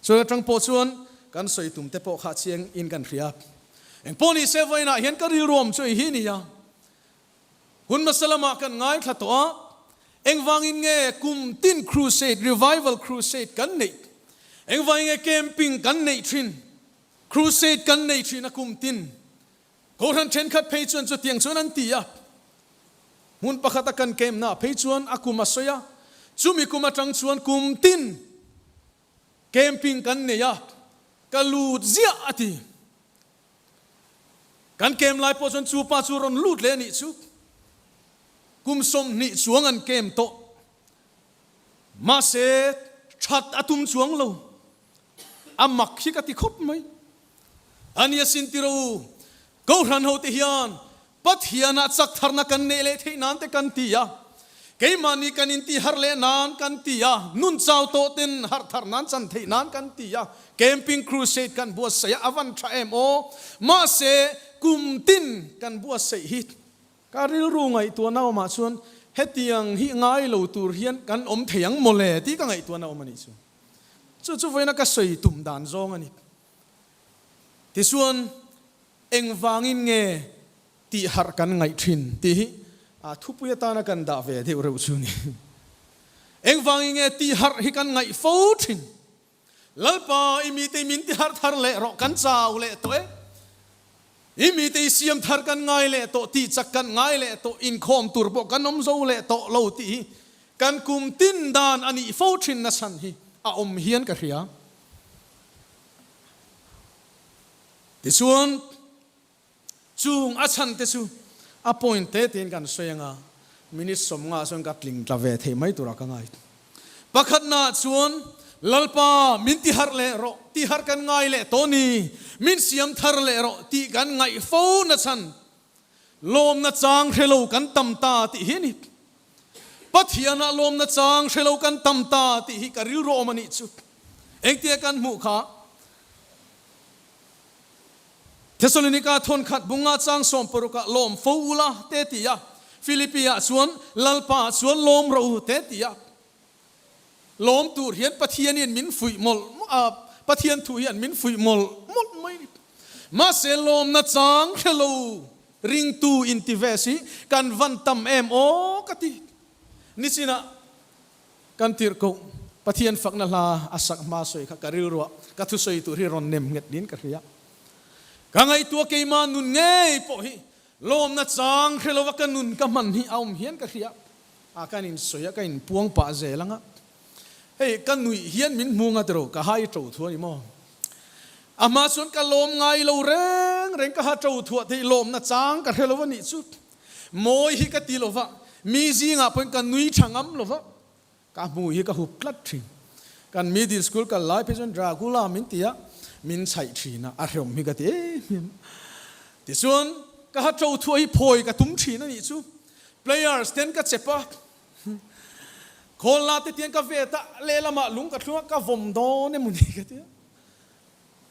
ส่วนจังโปส่วนกันสวยตุ่มเตโปขาเชียงอินกันเรียบเอ็งพอนี่เซฟไว้นะเห็นกันรวมช่วยฮีนี่ยาหุ่นมาสลามากันง่ายขัดตัวเอ็งวางอินเงกุมตินครูเซดรีไววัลครูเซดกันนี่เอ็งวางอินเงแคมปิ้งกันนี่ทรินครูเซดกันนี่ทรินนะกุมตินโครันเชนขัดเพย์ชวนจุดเตียงชวนนันตียาหุ่นปะขัดกันเกมนะเพย์ชวนอากุมาสยาจุมีกุมาจังชวนกุมตินเกมปิ้งกันนี่ยากะลูดเสียอติกันเกมไล่พอจนจูปาจูรอนลูดเลยนี่จูกุมสมนี่สวงอันเกมโตมาเสชัดอาตุมสวงเราอามักฮิกติคบไหมอันนี้สินติรูกูรันโฮติฮิอันปัทฮิอานาจักทาร์นักันเนเลที่นันเตกันตียาเกมานีกันอินตีฮาร์เลนานกันตียานุนเจ้าโตเต็นฮาร์ทาร์นันจันที่นันกันตียาเกมปิ้งครูเซดกันบัวเสียอวันทราเอมโอมาเสกุมตินกันบัวเสียฮิตการิลรู้ไงตัวน่ามาชวนเฮตียงฮิง่ายเหล่าตูเรียนกันอมเทียงโมเลที่กันไงตัวน่ามานี่ชวนจู่ๆไว้นักสวยตุ่มด่านซองอันนี้ที่ส่วนเอ็งวางอินเงตีฮาร์กันไงทินที่ทุบยตานักันดาเวที่เราชูนี่เอ็งฟังยังไงตีฮาร์ฮิกันไงฟูทินลลปาอิมีเตมินตีฮาร์ทาร์เล่รอกันเจ้าเล่ตัวอิมีเตเสียมทาร์กันไงเล่ตัวตีจักกันไงเล่ตัวอินคอมตูร์บอกกันน้ำโซเล่ตัวเหล่าตีกันคุมตินดานอันนี้ฟูทินนั่นสันฮีอมเฮียนกันเรียที่ส่วนจูงอาชันเตสูอพอยน์เตตินกันสวยงามินิสสมงาส่วนกัดลิงตะเวทไม่ตัวรักง่ายปักขัดนาส่วน lalpa min ti har le ro ti har kan ngai le toni min siam thar le ro ti kan ngai fo na chan lom na chang khelo kan tam ta ti hi ni pathiana lom na chang khelo kan tam ta ti hi ka ril ro mani chu eng te kan mu kha Thessalonica thon khat bunga chang som poruka lom fo ula te ti ya Philippia chuan lalpa chuan lom ro te ti ya lom tur hian pathian in min fui mol pathian thu hian min fui mol mai ma se lom na chang khelo ring tu intivesi kan van tam em o kati nisina kan tir ko pathian fakna la asak ma soi kha karil ro ka thu soi tu ri ron nem nget din ka ria ka ngai tua ke ma nun ngei po hi lom na chang khelo wa kan nun ka man hi aum hian ka ria a kan in soya ka in puang pa ze langa hey kan nui hian min munga tro ka hai tro thu ni mo ama sun ka lom ngai lo reng ka ha tro thu thi lom na chang ka khelo wa ni chu moi hi ka ti lo wa mi ji nga pon kan nui thangam lo wa ka mu hi ka hu plat thi kan middle school ka lai pe jon dracula min tia min chai thina a rhom mi ka ti ti sun ka ha tro thu hi phoi ka tum thina ni chu players ten ka chepaคนลาติเตียนกาเฟตะเลละมาลุงกะทัวกะวมโดเนมุนีกะเตีย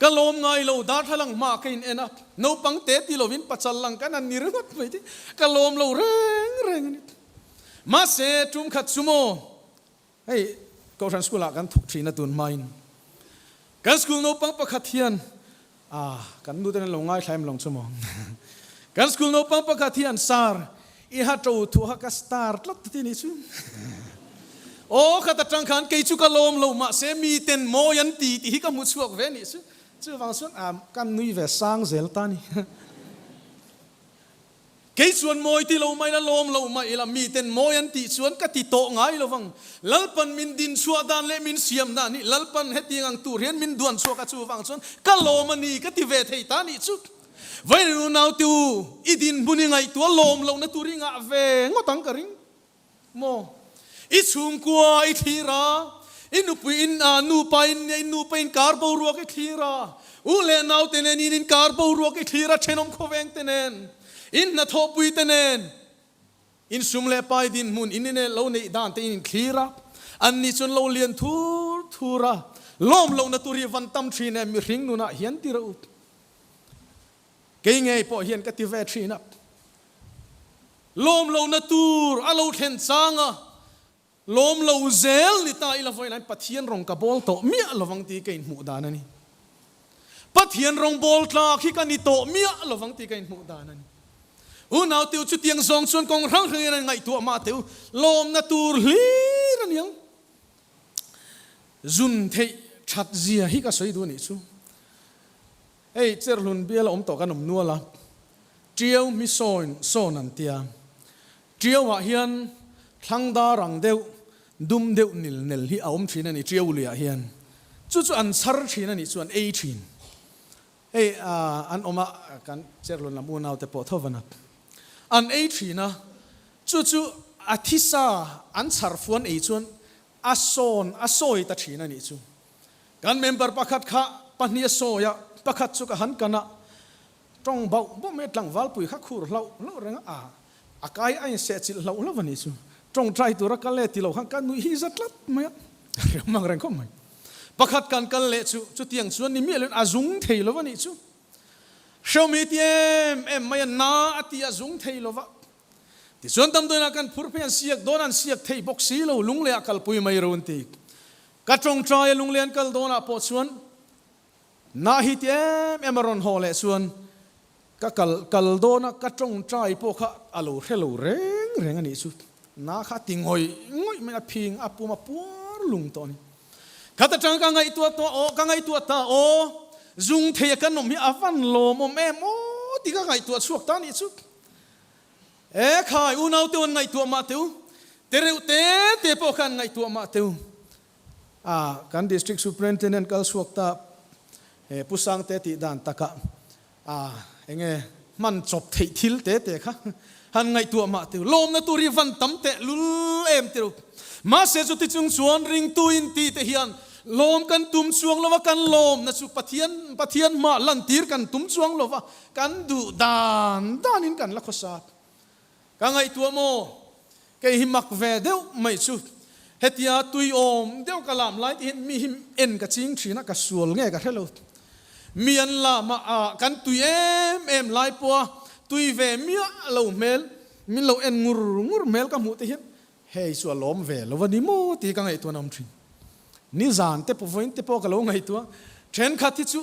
กะลมไงโลดาทะลังมากินเอนะโนปังเตติโลวินปัจจัลลังกันอันนิรวัตไปติกะลมโลเรงนี่มาเสจุมขัดซุโมเฮ้ยก็ทันสกุลกันทุกทีนะตุนไมน์กันสกุลโนปังปะขัดเทียนกันดูแต่ลงง่ายใช้มันลงซุโมกันสกุลโนปังปะขัดเทียนซาร์อีฮัตโตทัวฮักสตาร์ลัดที่นี่ซุโอ้ข้าตะจังขันเกยจุกะลมโลมาเสมีเต็นโมยันตีที่ก็มุดสวกเวนิสชื่อฟังส่วนกันนุยเวสางเซลตานี่เกยส่วนโมยที่โลไม่ละลมโลไม่ละมีเต็นโมยันตีส่วนก็ติโตง่ายโลฟังลัลปันมินดินชัวดานเลมินเสียมดานี่ลัลปันเฮตีงังตูเรียนมินดวนชัวกะชูฟังส่วนก็โลมันนี่ก็ติเวทตานี่ชุดไว้รู้นาวติวอีดินบุญยังไงตัวลมโลนะตูริงะเวงอตังกะริงโมอิชุงกัวอิทีราอินุปินนูไปนคาร์บอรัวกิทีราอุเลนาวเตเนนินคาร์บอรัวกิทีราเชนอมโคเวงเตเนนอินนาทอปุยเตเนนอินซุมเลปายดินมุนอินเนเลวเนดานเตอินทีราอันนี้จนเลวเลียนทูราล้อมเลวนาตุรีวันตัมทรีเนมิริงนุนะเฮียนติระอุเกยไงพอเฮียนกติเวทรีนับล้อมเลวนาตูร์อาเลวเทนซางะลมเราเซลนี่ตาอีละไฟนั้นปัทเทียนรองกระบอลโตเมียละวังตีกันหมู่ดานันนี่ปัทเทียนรองบอลตาขี้กันนี่โตเมียละวังตีกันหมู่ดานันนาวติวจุดเตียงสองส่วนกองรังเรียนไงตัวมาติวลมนาตูร์ลีนั่นยังจุนเทชัดเจียฮิก็สวยดูนี่ชูเอ้เจอรุนเบียละโตกันนัวละเจียวมิโซนันเตียเจียวว่าเฮียนทั้งดารังเดียวดุมเดียวนิลที่เอามทีนั่นนี่เจียวเลียเฮียนจู่อันสารทีนั่นนี่ส่วนเอทีนอันออกมากันเจริญลำมูนเอาแต่ปอทวันนับอันเอทีนะจู่อาทิตย์อันสารฟวนส่วนอาโซยตัดทีนั่นนี่จู่กันเมมเบอร์ประคัดข้าปัญญาโซยประคัดสุขหันกันนะตรงเบาบ่เม็ดหลังวัลปุยข้าคูเราเรื่องอากายไอเสียจิตเราวันนี้จู่ตรงใจตัวรักกันเล่ที่เราขังกันนุยจัดลัดไหมเรื่องมังแรงก็ไม่ประคัดกันเล่จุดเตียงส่วนนี้มีเรื่องอาจุงเทลวันนี้จู่เช้ามีเตียมไม่น่าอติอาจุงเทลวะที่ส่วนตำตัวนักการพูดเพียงเสียกโดนเสียกเทบอกสีเราลุงเลี้ยกัลปุยไม่รู้วันที่กัดตรงใจลุงเลี้ยกัลโดนอาปอดส่วนน่าฮิเตียมรอนฮอลเลส่วนกัลโดนกัดตรงใจพวกเขาอารมณ์เฮลเร่งอันนี้สุดน่าข้าติงหอยไม่น่าพิงอาปูมาปัวลุงตัวนี้ข้าแต่จังกังไงตัวกังไงตัวตาจุงเทียกันนมมีอาฟันโลมแม่โมตีกังไงตัวสวกตานี่สุดขายอุณเอาตัวไงตัวมาเตียวเตเรวเตปอกันไงตัวมาเตียวกัน district superintendent กัลสวกตาผู้สังเตติดานตะกะเงมันจบทิลเตะค่ะหันไงตัวมาเตียวลมนะตัวรีฟันตั้มเตะลุลเอ็มเตียวมาเสียจุดที่จุงส่วนริงตัวอินตีเตียน ลมกันตุ้มช่วงแล้วว่ากันลมนะสุปะเทียนมาลันตีร์กันตุ้มช่วงแล้วว่ากันดูดานนินกันละข้อสาบกังไอตัวโมแกหิมักเวเดียวไม่สุดเฮติยาตุยโอมเดียวกะลามไลท์เห็นมีหิมเอ็นกะจิงชีนักกะสวลเงี้ยกะเทโลมีอันละมากันตุยเอ็มไลท์ปัวตุยเวมีเหลาเมลมีเหลาเอ็นงูเมลกับหมูตีเห็นเฮ้ยสวลลมเวแล้ววันนี้โมตีกังไอตัวน้ำชินนิจานเตปฟอยน์เตปกะลงไอตัวเทรนขัดที่จู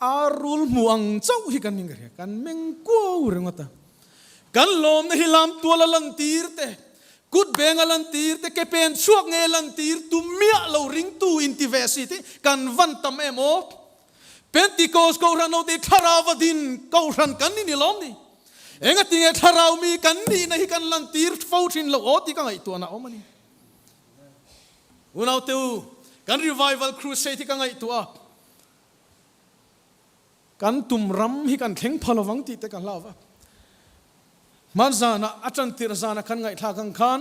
อารุลม่วงเจ้าฮิกันนิงกันกันเมงกัวเรื่องว่าตากันลมในฮิลามตัวละลันตีร์เตกุดเบงลันตีร์เตแกเป็นช่วงเงลันตีร์ตุเมียเราริงตูอินทิเวสิติกันวันตามเอโมเป็นติโกสกูรันโอติคาราวดินกูรันกันนี่ล้อมนี่เองติเงคาราวมีกันนี่ในกันลันตีร์ฟูชินเราโอติกันไอตัวน่ะโอมันนี่อุณเอาเตวกัน revival crusade ที่กันไงตัวกันตุ่มรำให้กันเข่งพลวังติเตกันเล่าว่ามันจานะอาจารย์ติรจานะกันไงท่ากันขัน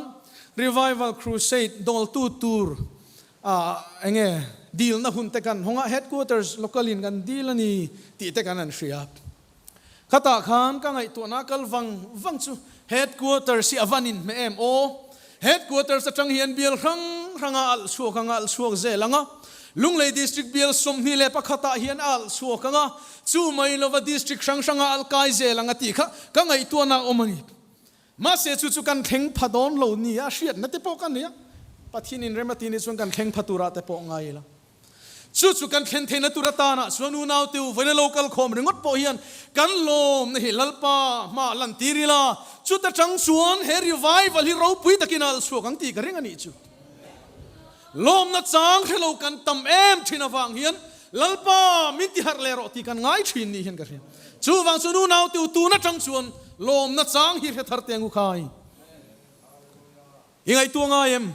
revival crusade ดอลตูร์เองดีลนะหุ่นเตกันหงะ headquarters localin กันดีลนี่ติเตกันนั่นเสียข้าตาขันกันไงตัวนักลวังจู headquarters สิอวันินเมมโอheadquarters จังเฮียนเบียลรังอัลชัวกังอัลชัวเจลังะลุงเลย district เบียลสมนิเลปะขตาเฮียนอัลชัวกังะจูไม่ลว district ชังอัลกายเจลังะตีค่ะกังไอตัวน่ะอมันมาเสียจุกันเข่งพัดอนโลนี่อาเชียนนั่นเตปกันเนี่ยปะทินินเรมาตินิส่วนกันเข่งพัตุระเตปไงล่ะจุกันเข่งเทนตุระตานะส่วนนูนาวติวเวเนโลกัลคอมเรื่องดปอเฮียนกันลมนี่ลัลปามาลันตีริลาจุดจังส่วนเฮรีไวฟ์วันที่เราปุยตะกินอัลชัวกังตีกันเรื่องนี้จุลมนัดจางให้เรากันตำเอ็มชินาฟังเฮียนลัลปามิติฮัรเลโรตีกันง่ายชินนี่เห็นกันเฮียนจูวังส่วนนูนาวติวตูนัดจังส่วนลมนัดจางฮิร์เฮทัร์เตียงอุคายยังไงตัวง่ายเอ็ม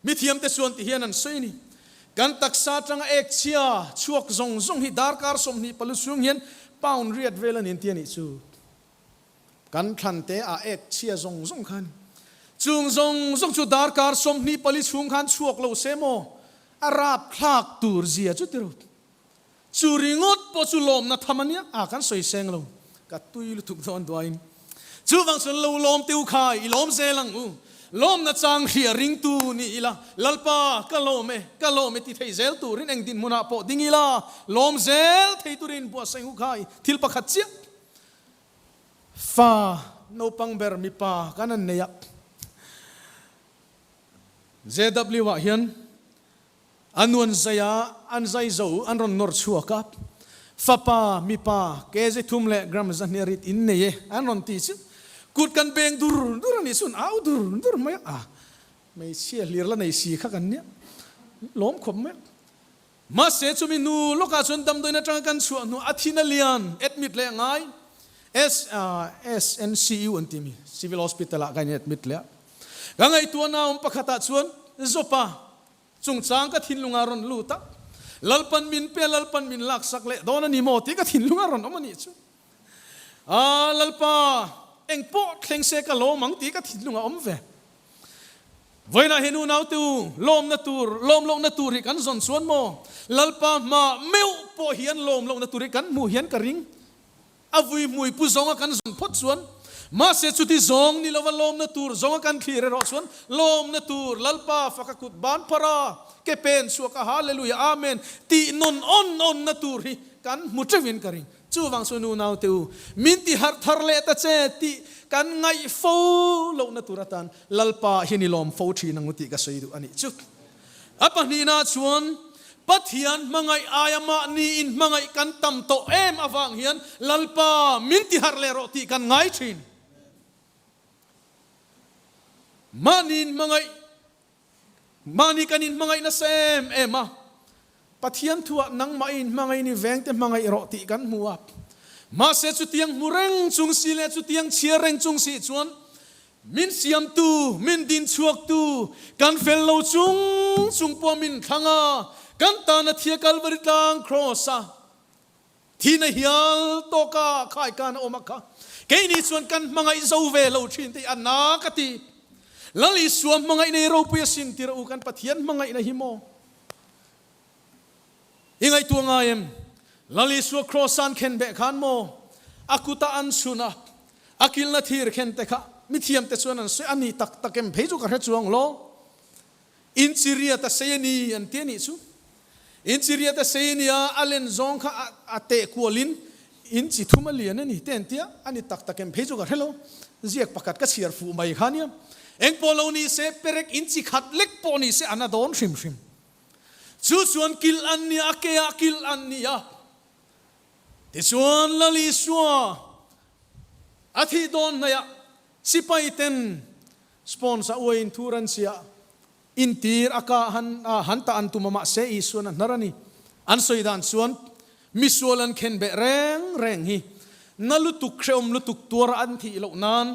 มิเทียมแต่ส่วนที่เฮียนนั่นใช่นี่กันตักษาจังเอกเชียช่วงซงฮิดาร์การสมนิปลุสุงเฮียนป้าวน์เรียดเวลันเห็นเตียนี่จูกันทันเตะเอกเชียซงขันจุงซงจุดาร์การสมนิปลุสุงขันช่วงเราเซโมอาราบคลากตูร์เซียจุดเดียวจูริงดปอจุลมนัทมันเนี่ยกันสวยเซงเรากัดตุยลุทุกตอนตัวอินจูวังส่วนเราลมติวขายลมเซลังลมนัดจางเฮียริงตูนี่ละลัลปากะโลเมติเทเซลตูรินเองดินมุนาโปดิงิลาลมเซลเทตูรินบัวเซงหุกายทิลปะขัดเจียฟ้าโนปังเบอร์มิปากันนั่นเนี่ยJW ว่าเฮียนอันวันใจอันใจโจอันรอนนอร์ชัวกับฟ้าปามิปาเกจทุ่มเล่กรัมจันเนริตอินเนี่ยอันรอนตีซิกุดกันเบงดูรนี่สุนเอาดูรไม่เชี่ยเลียร์ละในสีข้ากันเนี่ยล้มขมไหมมาเสียจุมินูโลกาชนดำโดยนักการชัวนูอาทินาเลียนเอ็ดมิดเลยไงSNCU อันที่มี Civil Hospital กันเอ็ดมิดเลยกังไอตัวน้าปะขัดชวนจบปะจุงจางก็ทิ้งลุงอารอนลูตะลัลปันมินเปลัลปันมินลักสักเละโดนนี่โมติก็ทิ้งลุงอารอนอมันนี่ชูลัลปาเอ็งโป๊ะเคร่งเสกโลมังตีก็ทิ้งลุงอมเวไว้นะเห็นนูนาวติวลมนาตูร์ลมนาตูริกันส่วนส่วนโมลัลปามาเมวโปเฮียนลมนาตูริกันมูเฮียนกระริงอาวุยมวยผู้ซองกันส่วนพดส่วนมาเสียจุดที่ซองนี่เราว่าลมนาตูร์ซองกันขีเรรอส่วนลมนาตูร์ลัลปาฟักกุดบานพระเกเป็นสวกฮาเลลูยาอาเมนตีนนอนนาตูริกันมุจวินกระริงจูวังส่วนนูนาวติวมินติฮัร์ทาร์เลตเจติกันไงฟูโลนาตุรตันลัลปาฮินิลอมฟูชีนังอุติกษัยดูอันนี้จุดอัปนีนาชวนปัทยันมังไงอายมานีอินมังไงกันตั้มโตเอ็มอฟังเฮียนลัลปามินติฮาร์เลโรติกันไงชินมานินมังไงมานีกันินมังไงนะเซมเอ็มปัทยันทัวนังมาอินมังไงนี่แวงแต่มังไงโรติกันมัวมาเสจุดยังมุเรงจุงสีเลจุดยังเชียเรงจุงสีชวนมินเสียมตูมินดินชวกตูกันเฟลโลจุงปวมินขังอากันตานาเทียกัลบริตังครอสาที่ในเฮียลโตกาข่ายการโอมักกะเกนี่ส่วนกันมังไงเจ้าเวลชินที่อันนากติลัลิสวมมังไงในโรปุยสินที่เรากันปัทยันมังไงในหิโม ingai tu ngaim lali su crossan khen be khan mo akuta an suna akil na thir khen te kha mithiam te chuan an se ani tak takem pheju ka re chuang lo in chiria ta seyani an te ni chu in chiria ta seyania alen zong kha ate kualin in chi thuma lian ani ten tia ani tak takem pheju ka hello ziak pakat ka chiar fu mai khania eng polo ni se perek in chi khat lek po ni se anadon shim shim chu chuan kil an ni akea kil an ni a ti chuan lali suwa athi don na ya sipai ten sponsor oin thuran sia intir aka hanta an tumama se isuan narani an soidan suan misualan khen be reng hi nalutuk khreom lutuk tur an thi lo nan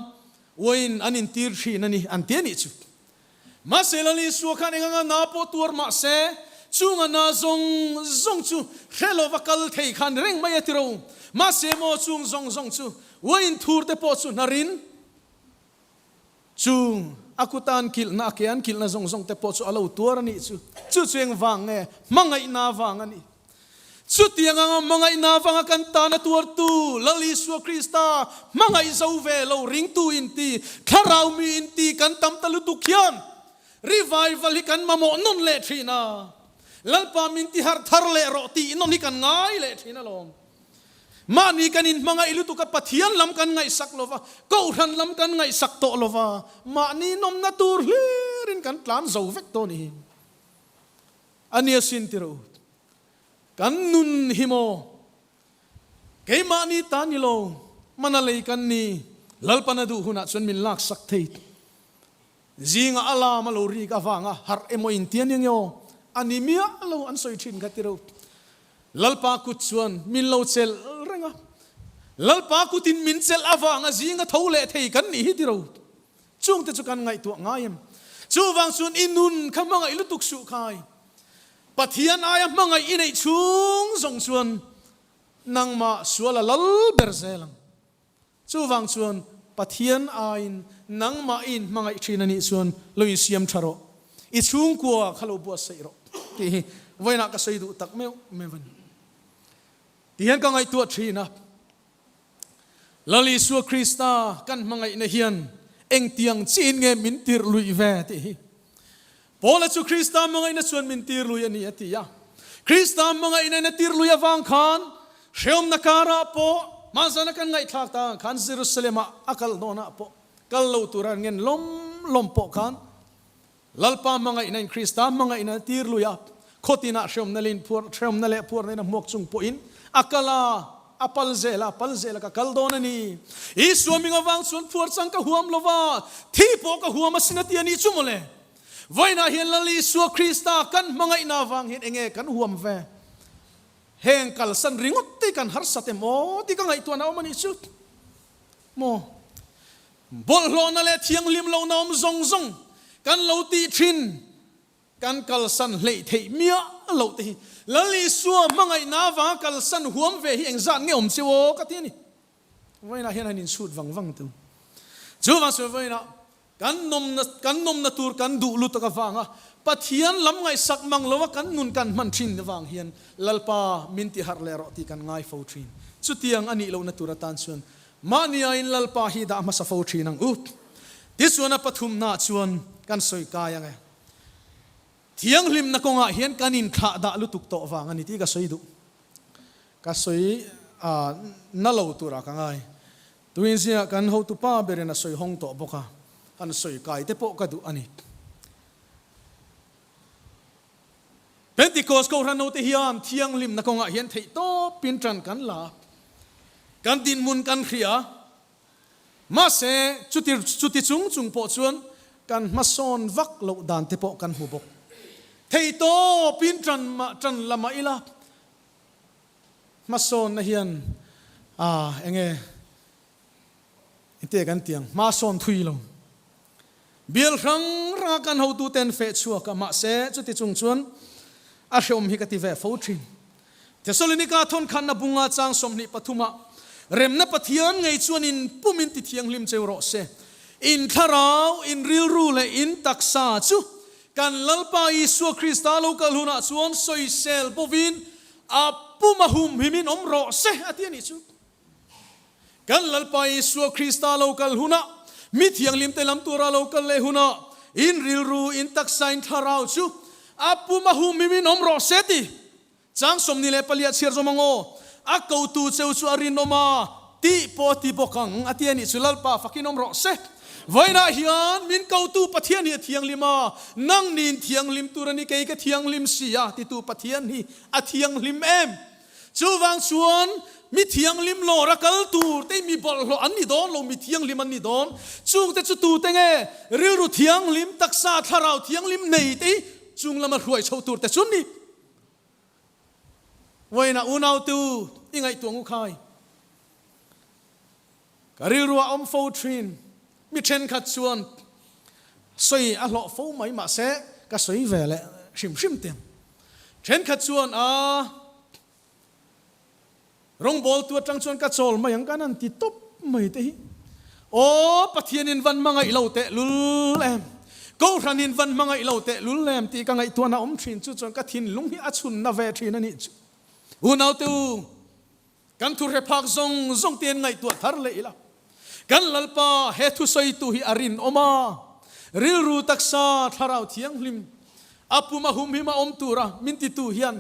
oin an intir thi nani an te ni chu ma se lali su khan enga na po tur ma se chunga na zong chu khelo vakal thei khan reng mai atiro ma se mo chung zong chu oin thur te po chu narin chung akutan kil na kian kil na zong te po chu alo tur ani chu chueng wang nge mangai na wang ani chu tiang ang mangai na wang kan ta na tur tu lali su krista mangai zo ve lo ring tu in ti kharau mi in ti kan tam talu tu khian revival kan mamo non le thina lalpa min ti har thar le ro ti non ni kan ngai le thina lom mani kanin mga ilutu ka pathian lam kan ngai sak lova ko ran lam kan ngai sak to lova mani nom na tur rin kan tlan zo vek to ni ania sin tiro kan nun himo kay mani tanilo manalay kan ni lalpa du huna chun min lak sak thei zinga ala malori ka wanga har emo intian yang yo animia lo an soi thin ka tiro lalpa kutsuan min lo chel renga lalpa kutin min chel awanga zinga thole thei kan ni hitiro chung te chu kan ngai tu ngayam chu wang sun inun khamanga ilutuk su khai pathian aya mangai inei chung zong chuan nangma suala lal berzelang chu wang chuan pathian ain nangma in mangai thinani chuan loin siam tharo I chung kwa khalo bua seiro ti voina ka seidu tak mevan tihan ka ngai tu thina lali su krista kan mangai na hian eng tiang chin nge min tir lui ve ti pola chu krista mangai na chuan min tir lui ani atia krista mangai na tir lui awang khan sheom nakara po manzana kan ngai thak ta khan jerusalem akal dona po kal lo turan ngen lom po khan lalpa mangai na krista mangai na tir lui a khotina sheom na lin pur sheom na le pur na mok chung po in akala apal zela ka kaldona ni I swimming awang sun pur sang ka huam lova thi po ka huam asinati ani chumole voina hian lali su krista kan mangai na wang hin enge kan huam ve heng kal san ringot ti kan har sate mo ti ka ngai tu na mani chu mo bol lo na le thiang lim lo na zong kan lo ti thin kan kal san hlei thei mia lo ti lali su mangai na wa kal san huam ve hi eng zan ngeom chewo ka ti ni voina hian hanin sut wang tu chu wa su voina kan nom na tur kan du lu ta ka wanga pathian lam ngai sak mang lo kan nun kan man thin wang hian lalpa minti har le ro ti kan ngai fo thin chu tiang ani lo na tur tan chuan mania in lalpa hi da ma sa fo thin ang ut ti suana pathum na chuan kan soi ka yang e thiang lim na konga hian kanin kha da lu tuk to wang ani ti ka soi du ka soi na lo tura ka ngai tuin sia kan ho tu pa berena soi hong to boka kan soi kai te po ka du ani Pentecost ko ran no te hiam thiang lim na konga hian thei to pin tran kan la kan din mun kan khria ma se chuti chung po chuan kan mason vak lo dan te po kan hu bok thei to pin tran lama ila mason na hian enge inte kan tiang mason thui lo bial rang ra kan ho tu ten fe chua ka ma se chuti chung chuan a shom hi ka ti ve fo thin Thessalonica thon khan na bunga chang somni pathuma remna pathian ngei chuan in pumin ti thiang lim cheu se in tharau in ril ru le in taksa chu kan lalpa Isu Krista lo kal huna chuan soi sel povin apu mahum himin omro se atian ichu kan lalpai su krista local huna mi thiang lim te lam tura local le huna in rilru in taksain tharau chu apu mahum himin omro se ti chang somni le palia chir zomango akau tu cheu chu arin oma ti poti bokang atian ichu lalpa fakin omro se voina hian min kau tu pathian hi thiang lima nang nin thiang lim turani ke ka thiang lim sia ti tu pathian hi a thiang lim em chuwang chuan mi thiang lim lo rakal tur te mi bol lo an ni don lo mi thiang lim an ni don chung te chu tu te nge ril ru thiang lim taksa tharau thiang lim nei te chung lama hruai chho tur te chun ni voina unau tu ingai tuang u khai karil ru om fo trin mi chen khat chuan soi a lo fo mai ma se ka soi ve le shim tem chen khat chuan a rong bol tu tang chuan ka chol mai ang kanan ti top mai te hi o pathian in van mangai lo te lul em ko ran in van mangai lo te lul em ti ka ngai tu na om thin chu chuan ka thin lung hi a chun na ve thin ani u nau tu kan thu re phak zong ten ngai tu thar le ila kan lalpa he thu soi tu hi arin oma ril ru taksa tharau thiang lim apu mahum hi ma om tura min ti tu hian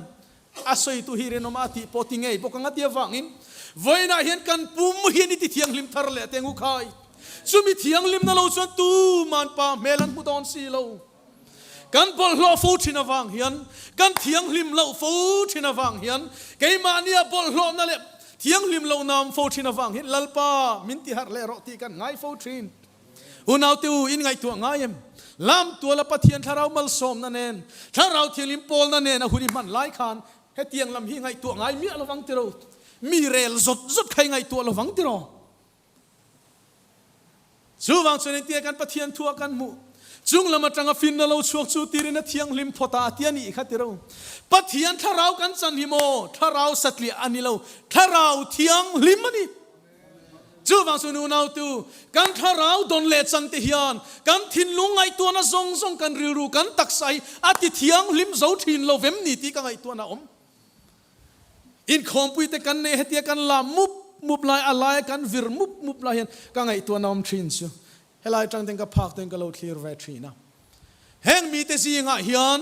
asoi tu hi ren oma ti potingei bokanga tia wangin voina hian kan pum hian ti thiang lim thar le tengu khai chumi thiang lim na lo chuan tu man pa melan pu don si lo kan bol lo fo thina wang hian kan thiang lim lo fo thina wang hian keima nia bol lo na le thiang lim lo nam fo thina wang hin lalpa min ti har le ro ti kan ngai fo thin unau tu in ngai tu ngai em lam tu la pathian tharau mal som na nen tharau thiang lim pol na nen a huni man lai khan he tiang lam hi ngai tu ngai mi lo wang ti ro mi rel zot khai ngai tu lo wang ti ro chu wang chen ti kan pathian thua kan mu chung lama tanga fin na lo chuak chu tirina thiang lim phota tiani khatiro pathian tharau kan chan hi mo tharau satli anilo tharau thiang lim ani chu wang sunu nau tu kan tharau don le chan te hian kan thin lungai tu na zong kan riru kan taksai ati thiang lim zo thin lo vem ni ti ka ngai tu na om in khompui te kan ne hetia kan la mup lai alai kan vir mup lai hian ka ngai tu na om thin chu helai tang teng ka phak teng ka lo clear ve thina heng mi te si nga hian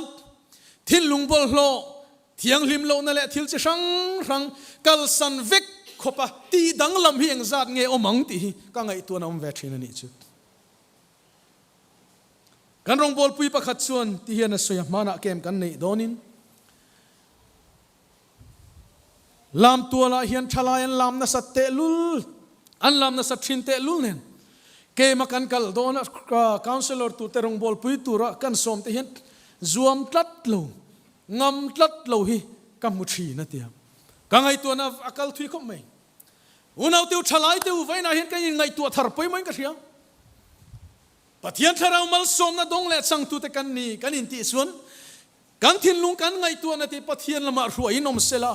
thil lung bol hlo thiang lim lo na le thil che rang kal san vek khopa ti dang lam hi eng zat nge omang ti ka ngai tu na om ve thina ni chu kan rong bol pui pakhat chuan ti hian a soya mana kem kan nei donin lam tuala hian thalayan lam na sat te lul an lam na sat thin te lul nen ke makan kal don counselor tu terong bol pui tu ra kan som te hian zuam tlat lo ngam tlat lo hi kam mu thi na tia ka ngai tu na akal thui khom mai unau tiu thalai tiu vaina hian ka ngai tu thar poi mai ka ria pathian tharau mal som na dong le chang tu te kan ni kan in ti suan kan thin lung kan ngai tu na ti pathian lama ruai nom sela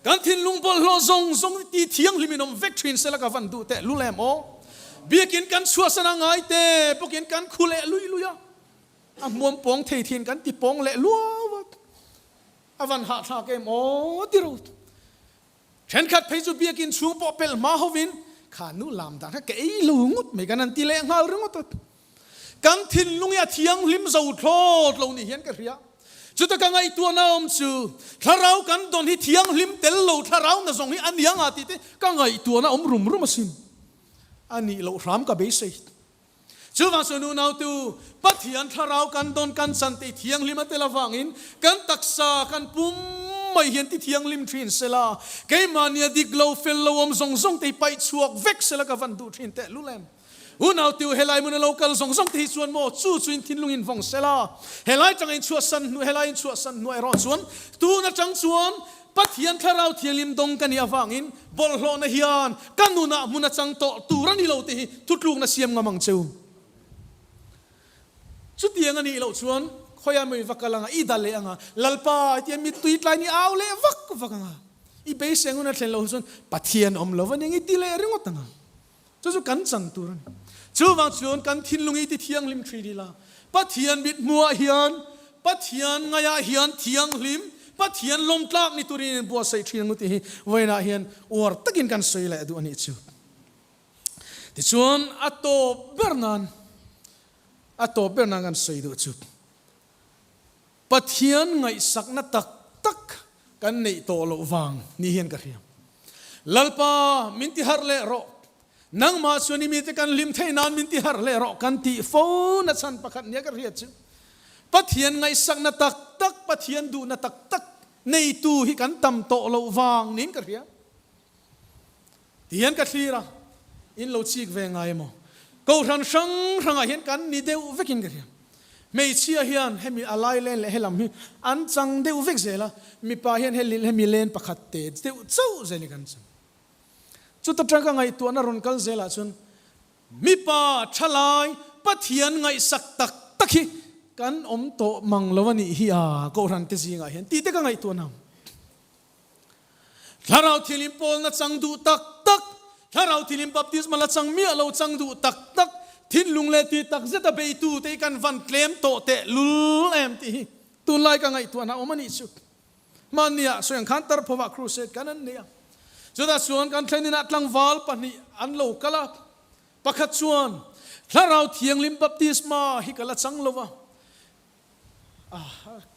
kan thin lung bol lo zong ti thiang liminom vek thin sela ka van du te lulem o biakin kan suasana ngai te pokin kan khule luya amom pong thei thin kan ti pong le luwa avan ha tha ke mo tiru chen khat phei chu biakin chu po pel ma hovin khanu lam da ke ei lungut me kan ti le ngal rungot kan thin lung ya thiang lim zo thlot lo ni hian ka ria chu ta ka ngai tu na om chu tharau kan don hi thiang lim tel lo tharau na zong hi an yang ati te ka ngai tu na om rum asin ani lo ram ka be sei chu wa sunu nau tu pathian tharau kan don kan san te thiang lim atela wangin kan taksa kan pum mai hian ti thiang lim thin sela ke mania dik lo fel lo om zong te pai chuak vek sela ka van du thin te lulem unau tiu helai mun local zong te chuan mo chu chuin thin lungin vong sela helai tang in chu san nu helai in chu san nu ero chuan tu na chang chuan pathian tharau thiang lim dong kan ya wangin bol hlo na hian kanuna muna chang to turani lo te thutlung na siam ngamang cheu chu tiang ani lo chuan khoya mai vakalanga i dal le anga lalpa ti mi tuit lai ni aw le vakanga i be senguna thlen lo chuan pathian om lo wani ti le ringot anga chu kan chan turan chu wang chuan kan thin lungi ti thiang lim thri dila pathian bit mua hian pathian ngaya hian thiang lim ปัทเฮียนลมตลากนี่ตุรินบัวใส่ทีนมุติhiไว้นาเฮียนอวร์ตะกินกันสวยเลยดูอันนี้จูที่ชวนอัตโตเบอร์นันกันสวยดูจูปัทเฮียนไงสักนัดตักกันในโตโลวังนี่เฮียนกันเรียมลัลปามินติฮาร์เลโรนังมาส่วนนี้มีแต่กันลิมเทนานมินติฮาร์เลโรกันที่โฟนัสันประคันเนี้ยกันเรียจูปัทเฮียนไงสักนัดตักปัทเฮียนดูนัดตักในตู้ฮิกันตำโตโลวังนี่กันเรียที่เฮียนกันทีระอินโลชิกเวงไงโมกูรันช่างเฮียนกันนี่เดวเวกินกันเรียไม่เชื่อเฮียนให้มีอะไรเล่นให้ลำมีอันจังเดวเวกเซล่ะมีปาเฮียนให้มีเล่นประคัดเตะเดวเจ้าเซลิกันจังจุดตรังกันไงตัวนรนกันเซล่ะจนมีปาฉลายปัทเฮียนไงสักตักฮีกันอมโตมังลวันนี้ฮิอากูรันเตซิงไงเห็นตีเตกันไงตัวนำถ้าเราที่ลิมโพลนัดจังดูตักถ้าเราที่ลิมบัพติสมาละจังเมียเราจังดูตักทิ้นลุงเลตีตักเซตเบย์ตูเตกันวันเคลมโตเตลุลเอ็มตีตุนไลกันไงตัวน่ะอมันนี่สุดมันเนี่ยส่วนขันตร์พวกครูเซตกันนั่นเนี่ยจุดส่วนกันเทนินัดลังวาลปนี่อันโลกละประคัดส่วนถ้าเราเที่ยงลิมบัพติสมาฮิกละจังโลวะ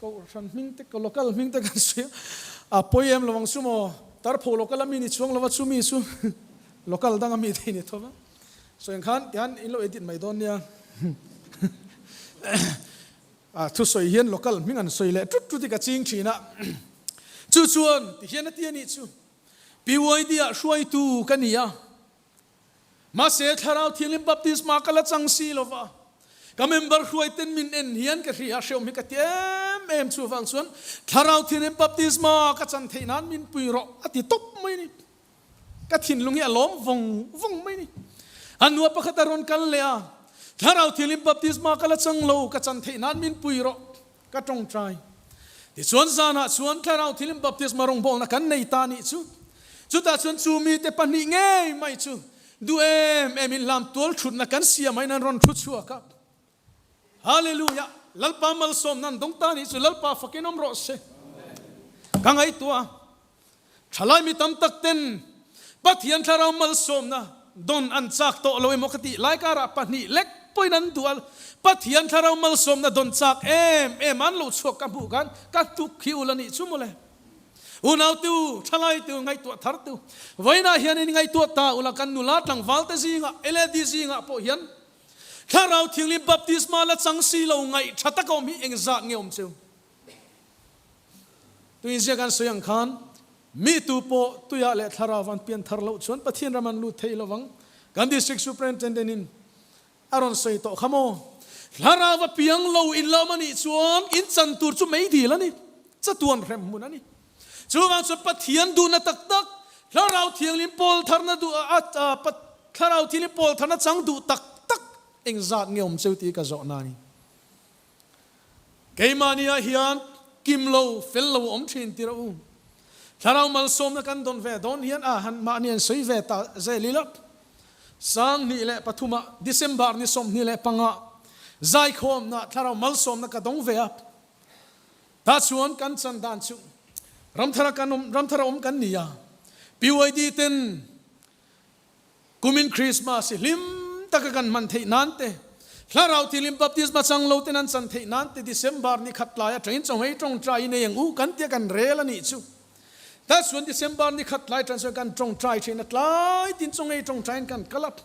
ก็ฉันมิ่งเตก็โลกลมิ่งเตกันเสียพอยเอ็มระวังสุโมตร์พโลกลมีนิช่วงละวัสุมีสุโลกลดังมีที่นี่ทั่วส่วนขันยันอินโลเอดิตไม่โดนเนี่ยทุกส่วนเฮียนโลกลมิ่งอันส่วนเล่จุดที่กระจิงชีนะจู่ชวนที่เฮียนที่นี่จู่ปีวัยเดียช่วยตูกันนี่มาเสียทาราที่ลิมบัพติสมากัลจังซีโลวะก็เมมเบอร์ช่วยเต็นมินเอ็นเฮียนกันที่อาเชียวมิกเตียมจู่ฟังส่วนทาราที่ลิมบัพติสมากัจันเทนันมินปุยโรอติตบไม่นี่กัทินลุงเฮียล้อมวงไม่นี่อันวัวประคัตรอนกันเลยถ้าเราที่ลิมบัพติสมากัลจังโลกัจันเทนันมินปุยโรกัจงใจที่ส่วนซานะส่วนถ้าเราที่ลิมบัพติสมารองบอลนักกันในตานี่จู่แต่ส่วนจูมีแต่ปนิเงยไม่จู่ดูมินลำตัวชุดนักกันเสียไม่นันรอนชุดชัวครับฮาเลลูยาลัลปามัลสมนันตรงตานี่จู่ลัลปาฟักนอมรสเซกังไอตัวฉลายมีตั้มตักเต็นปัทยันถ้าเรามัลสมนะดอนอันจากโตเราเอมกติไล่การะปนิเล็กปอยนั้นตัวปัทยันถ้าเรามัลสมนะดอนจากมันลุชวกันบุกันกันทุกขิวละนี่ชุ่มเลยอุณเอาตัวฉลายตัวไงตัวทาร์ตัวไว้น่าเฮียนไงตัวตาอุลกันนุลาตังวัลเตซิงะเอเลดิซิงะพอเฮียนถ้าเราทิ้งลิมบัพติสมาและจังสีเราไงชัตตะก็มีเองจากเงี้ยเจ้าตัวนี้เสียกันเสียงขันมีตัวโปตัวยาเละทาราวันเปลี่ยนทาร์เลวชวนปะเทียนรามันลุเทยระวังกันดิสตริกซูเปอร์อินเทนเดนินอารอนไซโตขโมทาราวเปียงเราอินลามันนี่ชวนอินจันตูร์จุไม่ดีแล้วนี่จะตัวเร็มมุนันนี่ช่วงสุดปะเทียนดูนัตักถ้าเราเทียงลิมโพลทาร์นัดูถ้าเราที่ลิมโพลทาร์นัจังดูตักเองจากเงี้ยเจ้าตีกระจกนานี่เกยมานีเฮียนกิมโลเฟลโลอมชินติราอูถ้าเรามาสมนักันโดนเวดอนเฮียนหันมาเนียนสวยเวตาเจลิลับสังนี่แหละปฐุมดิเซมบาร์นี่สมนี่แหละปังะใจคมนะถ้าเรามาสมนักดงเวบถ้าชวนกันสันดานชุรำทราอมกันนี่ยาปีวัยดีเต็นกุมินคริสต์มาสลิมตะกันมันเทนันเตถ้าเราที่ลิมบัพติสมาสังโลเตนันสันเทนันเตดิเซมบาร์นี่ขัดลายทรานส์ให้ตรงใจในอย่างอู้กันเตียกันเรลนี่ชูแต่ส่วนดิเซมบาร์นี่ขัดลายทรานส์กันตรงใจเชนัดลายตินทรงให้ตรงใจกันกลับ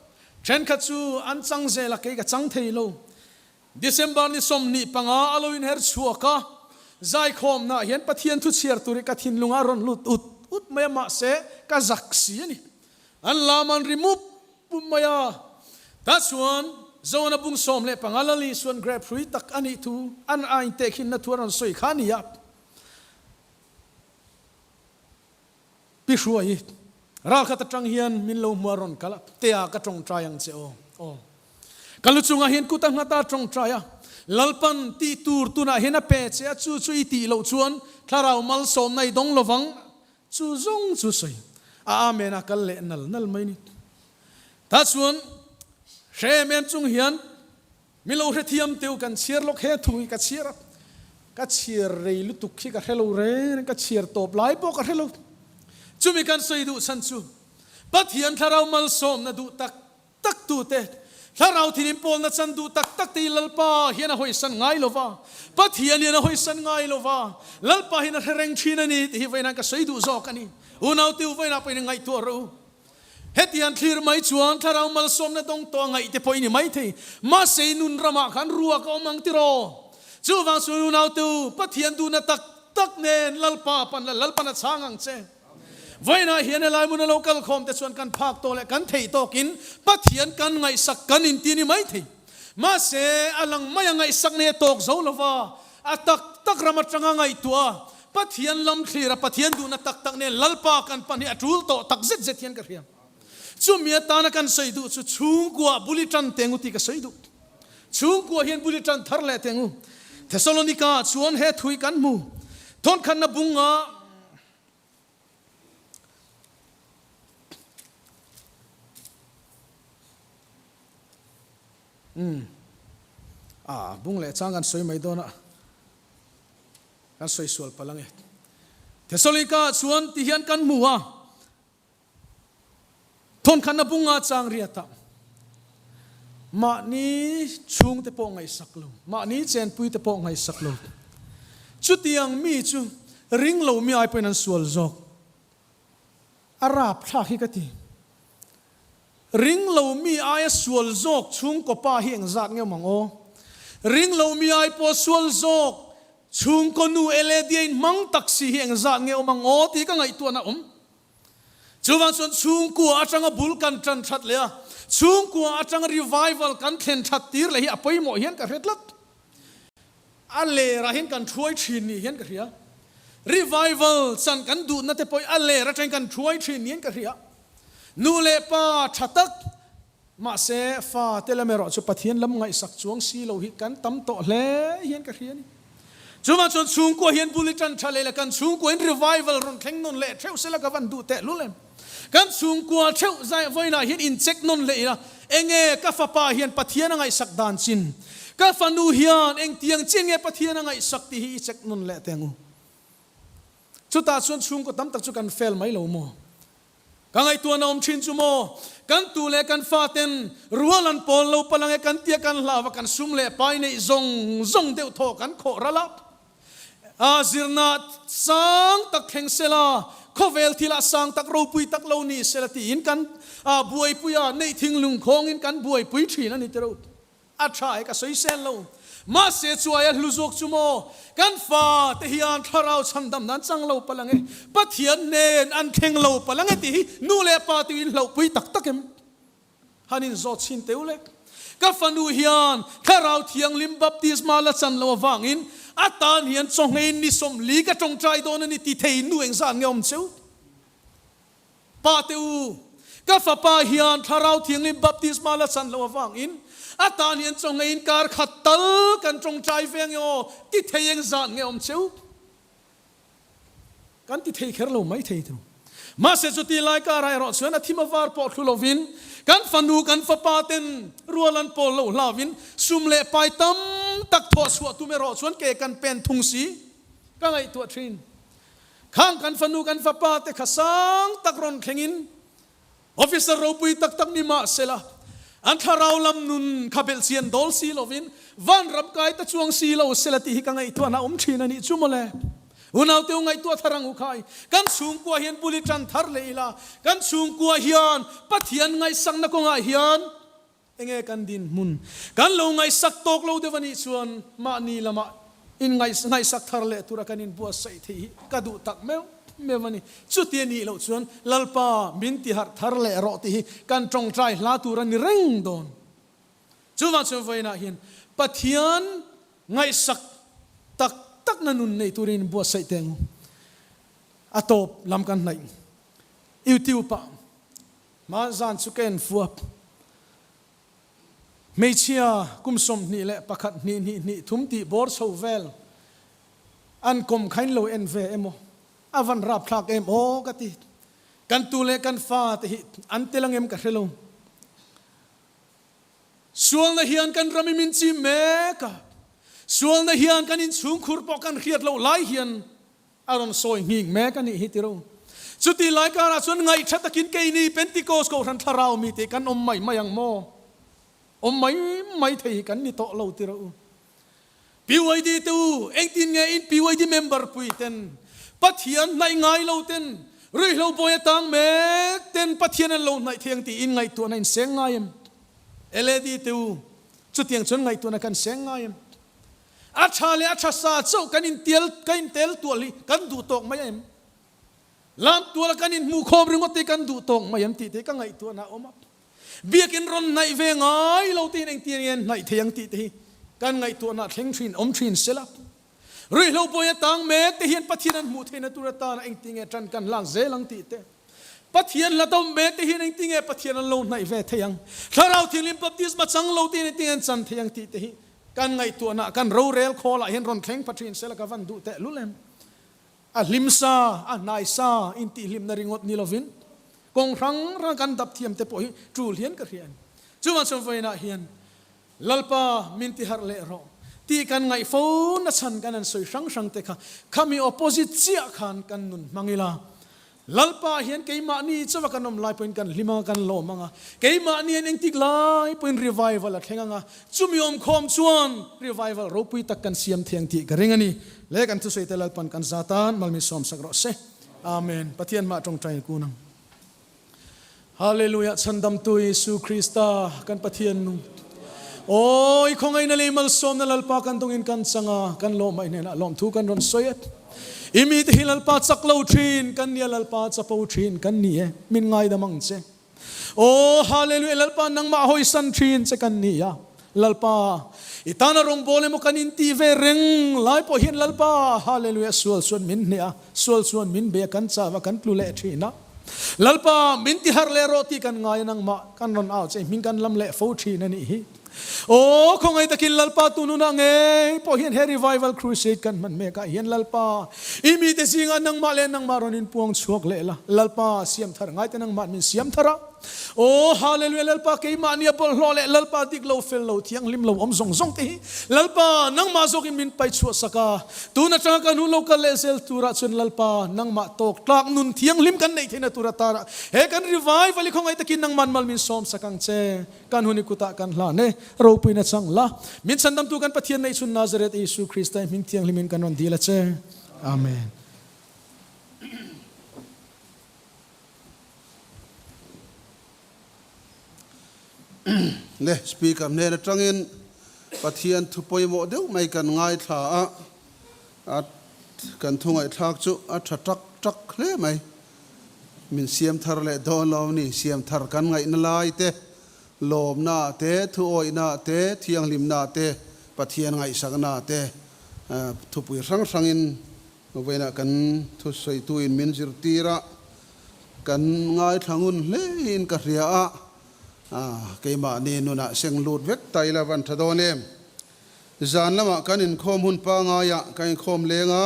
เชนขัดชูอันสังเซลักเกกับสังเทโลดิเซมบาร์นี่สมนี่ปังอาอโลวินเฮร์ชัวกะใจคมนะเห็นปะเทียนทุเชียร์ตุริกะทินลุงอารอนลุดอุดไม่มาเสกะจักสีนี่อันลามันริมูปุ่มมายาถ้าส่วนโซนบุ้งสมเล่ปังอาลีส่วนเกรฟรุยตักอันนี้ทูอันไอเตคินนัทวรันสวยขานี่ยับพิชัวยีราคาตะจังเฮียนมินโลมัวรอนกะละเตียกะจงใจยังเจ้ากัลุจุงเฮียนกุตังหัตาจงใจลัลปันตีตูร์ตุนาเฮนะเปเชียจู่อีตีโลชวนถ้าเรามัลสมในดงระวังจู่จงจู่สวยอาเมนักเล่นัลไม่นิถ้าส่วนเชมเอ็มจุงเฮียนมิโลเทียมเตียวกันเชียร์ล็อกเฮทุยกันเชียร์ ก็เชียร์เรลุตุกขี้กับเฮโลเรก็เชียร์ตบหลายปอกกับเฮโลจุมีการสวยดูสันจูปัทเฮียนถ้าเรามัลสมนะดูตักตูเตถ้าเราที่นิมปอลนะสันดูตักตีลลปาเฮียนะหอยสันไงโลวาปัทเฮียนเฮียนะหอยสันไงโลวาลลปาเฮียนะเร่งชีนันี่ที่ไว้นั่นก็สวยดูจอกนี่อุณเอาติวไว้นั่นไปยังไงตัวเราเฮติอันคลีร์ไม่ชวนถ้าเรามัลสมนะต้องตัวไงแต่พออินี่ไม่ทีมาเซนุนรามาขันรัวก็มังติโรจูวังสุนุนเอาติวปัทเฮียนดูนะตักเนนลลปาปันลลปานะช้างอังเซไว้นะเฮียนลายมุนโลกัลคอมแต่ส่วนกันภาคโตและกันเทยโตกินปัทเฮียนกันไงสักกันอินตีนี่ไม่ทีมาเสอลังไม่ยังไงสักเนตกโซลวาอัตักรามัดจังไงตัวปัทเฮียนลำคลีระปัทเฮียนดูนะตักเนลลปากันปันเนี่ยจูลโตตักเจ็ดเฮียนกันเฮียจูเมียตานักันใส่ดูจูชูกัวบุลิจันเตงุติกันใส่ดูชูกัวเฮียนบุลิจันทาร์เลเตงุเทสโลนิกาชวนเฮทุยกันมูทนขันนบุงะบุ้งเล่จ้างกันสวยไม่โดนกันสวยสวยพลังเทสโลนิกาชวนที่เฮียนกันมัวทนขันนบุงอาจางเรียตมานี้ชุงเตปองไงสักลมมานี้เจนปุยเตปองไงสักลมจุดยังมีจุริงเหลามีไอเป็นอันสวลจอกอาราบท่าฮิกติริงเหลามีไอสวลจอกชุงก็ป้าเฮียงจัดเงี้ยมังโอริงเหลามีไอพอสวลจอกชุงก็นูเอเลเดียนมังตักสีเฮียงจัดเงี้ยมังโอที่ก็ไงตัวน่ะจูวันส่วนชุงกัวอาจังบุลกันจันทัดเลยชุงกัวอาจังรีไววัลกันเทนทัดตีร์เลยอภัยหมอเฮียนกันเฮ็ดลัดอัลเลระเห็นกันช่วยชินนี่เฮียนกันเฮียรีไววัลสันกันดูนั่นแต่พอยอัลเลระเห็นกันช่วยชินเฮียนกันเฮียนูเลปาชัตักมาเสฟาเตลเมรอจุปเทียนลำไงสักจวงสีโลหิกันตั้มโตเล่เฮียนกันเฮียนี่จูวันส่วนชุงกัวเฮียนบุลิจันทะเลละกันชุงกัวเห็นรีไววัลรอนแข็งนนเล่เท่าเสละกันวันดูเตะลุเลมกันสูงกว่าเช่าใจไว้นะเห็นอินเซ็กนนเลยนะเองก็ฟ้าป่าเห็นปะเทียนไงสักดานจินก็ฟันูเฮียนเองเตียงจินเงปะเทียนไงสักที่อินเซ็กนนเลยเตียงจุดตาส่วนสูงก็ตั้มตักจุกันเฟลไม่รู้มั้งกันไงตัวน้องชินจูโมกันตัวเล็กกันฟาเตนรัวลันปอลเราพลังกันเตียกันลาวกันซุ่มเล่ไปในซงเดียวทอกันโคระลับอาซิรนาสังตักแข่งเซลาข้อเวลที่ละสังตักเราปุยตักเรานี่เสร็จที่อินกันบวยปุยในทิ้งลุงคงอินกันบวยปุยทีนั่นนี่เจ้าอาชายก็สวยเซลเรามาเสียช่วยลุจกจุโมกันฟ้าแต่เฮียนทาราชันดำนั้นจังเราพลังเอปัทเฮียนเนนอันเข่งเราพลังเอที่นูเลปาติวินเราปุยตักตักเอ็มฮันินจอดชินเตวเล็กก็ฟันูเฮียนถ้าเราเทียงลิมบัพติสมาละจันเราวางอินอาตานเฮียนจงเงินนิสมลีก็จงใจโดนนี่ติเทยนูเองสานเงาเซวปาเตวก็ฟ้าปาเฮียนถ้าเราเทียงลิมบัพติสมาละจันเราวางอินอาตานเฮียนจงเงินการขัดตัลกันจงใจเฟียงโยติเทยเองสานเงาเซวกันติเทยแค่เราไม่เทยตัวมาเสจุติไลกอะไรรอส่วนอาทิมาวาร์ปอทุลวินกันฟันูกันฟ้าปาเต็นรัวลันปอลลาวินซุมเล่ไปตั้มตักทอสวตุเมรอส่วนเกกันเป็นทุงสีก็ไงตัวทรินข้างกันฟันูกันฟ้าปาเตขสังตักรอนเข่งินออฟฟิเซอร์เราปุยตักนิมาเซลาอันทาราลำนุนคาเบลเซียนดอลซีโลวินวันรับกายตะจวงซีโลเซลติฮิกังไงตัวน่าทรินนี่จุมเลอุณเอาเตียวไงตัวทารังอุคายกันสูงกว่าเฮียนบุลิจันทาร์เลยละกันสูงกว่าเฮียนปัทเฮียนไงสังนักงไงเฮียนเองกันดินมุนกันลงไงสักตกเราเดวันนี้ส่วนมานีละมาอินไงสักทาร์เลยตุระกันอินบัวใส่ที่กระดูตักเมวันนี้จุดเดียนี่เราส่วนลลปาบินติฮาร์ทาร์เลยรอที่กันจงใจลาตุระนี่เร่งโดนจุดวันส่วนไฟน่ะเฮียนปัทเฮียนไงสักตักตักนันุนในตุรินบัวใส่เตงอัตบลำกันไหนอิวติวปะมาจานสุเกนฟัวไม่เชียกุมสมนี่แหละประคัดนี่ทุ่มตีบอร์โซเวลอันกลมขันโลเอ็นเวเอโมอาวันรับพลักเอ็มโอกติกันตูเลกันฟ้าติอันเตลังเอ็มกันเรลงส่วนละเฮียนกันรามิมินซีเมกะ ส่วนในเฮียนกันอินสูงขุรปอกันเครียดเราหลายเฮียนอารมณ์ซอยหิงแม้กันนี่ฮิติเราสุดที่หลายการส่วนไงชัดตะกินเกนี่เป็นติโกสโกทันทาราวมีติกันอมไม่มายังโมอมไม่เทกันนี่โตเราติเราปิวไอดีตูเอ็งตินไงอินปิวไอดีเมมเบอร์ปุยเต็นปัทเทียนในไงเราเต็นหรือเราปอยตังเมกเต็นปัทเทียนเราในเทียงตีอินไงตัวนั้นเสียงไงเอเลดีตูสุดที่ยังชนไงตัวนั้นกันเสียงไงอาชาเลอาชาซาเจ้ากันอินเตลตัวลีกันดูตกไม่ยังลามตัวละกันอินมูคอมริงติกันดูตกไม่ยังตีเตกันไงตัวน่ะอมเบียกินรอนในเวงไงเราตีเองตีเองในเทียงตีตีกันไงตัวน่ะเทียงชินอมชินเสลับหรือเราปอยตังเมกตีเห็นปัทเทียนมูเทนตุระตาเองตีเองจันกันล่างเซลังตีเตปัทเทียนละต้มเมกตีเห็นเองตีเองปัทเทียนเราในเวเทียงถ้าเราที่ลิมปับดิสมาจังเราตีเองตีเองจันเทียงตีเตกันไงตัวน่ะกันเราเรลคอละเห็นรอนแข็งปัทเทียนเสลักวันดูเตลุเลมลิมซานายซาอินติลิมนาริงดนิลวินกงรังรังกันดับเทียมเตปอยจูเลียนกระเฮียนจูวันสมไฟน่ะเฮียนลัลปามินติฮาร์เลโรตีกันไงโฟนนัชันกันนั่นสวยสังเตค่ะขามีออปโพสิตเสียขันกันนุนมังอิลาลัลปาเฮียนเกยมานี่จะว่ากันนมลายเป็นกันลิมากันโลมังอ่ะเกยมานี่เองติกลายเป็นรีไววัลละเทงอ่ะจุมีอมคอมชวนรีไววัลรูปุยตักกันเสียมเทียงตีกระเริงนี่เล็กันทุสุยเตลัลปันกันซาตานมัลมิสอมสักรอเซอาเมนปะเทียนมาตรงใจกูนังฮาเลลูยาฉันดำตุยสุคริสตากันปะเทียนนุโอ้ยคงไงนั่นเลยมัลสอมนั่นลัลปากันตรงอินกันสังากันโลไม่เนี่ยนะลอมทุกันรอนสวยอิมิที่ลัลปาสักเลวทรีนกันเนี่ยลัลปาจะปูทรีนกันเนี่ยมินไงดมังเซโอ้ฮาเลลูยาลัลปานังมาหอยสันทรีนเซกันเนี่ยลัลปาอิตานารงโบเลมกันอินทีเวเริงไลพอเห็นลัลปาฮาเลลูยาส่วนมินเนี่ยส่วนมินเบียกันซาว่ากันปลุเลทรีนะลัลปามินที่ฮาร์เลโรตีกันไงนังมากันรอนเอาใจมินกันลำเละฟูทรีนั่นนี่โอ้คงไอ้ตะกินลัลปาตุนุนังเอ้พอเห็นเฮรีไววัลครูเซดกันมันเมกะเห็นลัลปาอิมีแต่สิ่งอันนังมาเลนังมารอนินพวงชวกเละละลัลปาเสียมทาร์ไงแต่นังมามินเสียมทาระโอ้ฮาเลลูยาลัลปาเกยมาเนี่ยบอลโลเละลัลปาดิกโลเฟลโลเทียงลิมโลอมซงตีลัลปานังมาโซกิมินไปชัวสกาตูนัจังกันหุโลกัลเลเซลตูระชนลัลปานังมาตกกลางนุนเทียงลิมกันในเทนตูระตาระเฮกันรีไววัลคงไอ้ตะกินนังมันมัลมินซอมสกังเจกันหุนิกุตะกันลาเนเราปุยนัจังละมินสันดำตูกันปะเทียนในชุนนาซาเรตเยซูคริสต์มินเทียงลิมินกันวันดีละเจอาเมนเนี่ยสปีกเนี่ยจังอินปะเทียนทุปอยโมเดียวไม่กันง่ายท่ากันทุ่งไอ้ทักจุจักเลยไหมมินเสียมทาร์เลยโดนเรานี่เสียมทาร์กันไงนั่นลายเตลมนาเตทุโอยนาเตเทียงลิมนาเตปะเทียนไงสักนาเตทุปุยสังอินเวนักันทุสวยตุอินมินจิรตีระกันง่ายทางุนเล่นกระเรียเกี่ยมานี่นุนะเสียงลูดเวกไตละวันทดอนเอ็มจานละมากันอินคอมหุนปางายะกันคอมเลงะ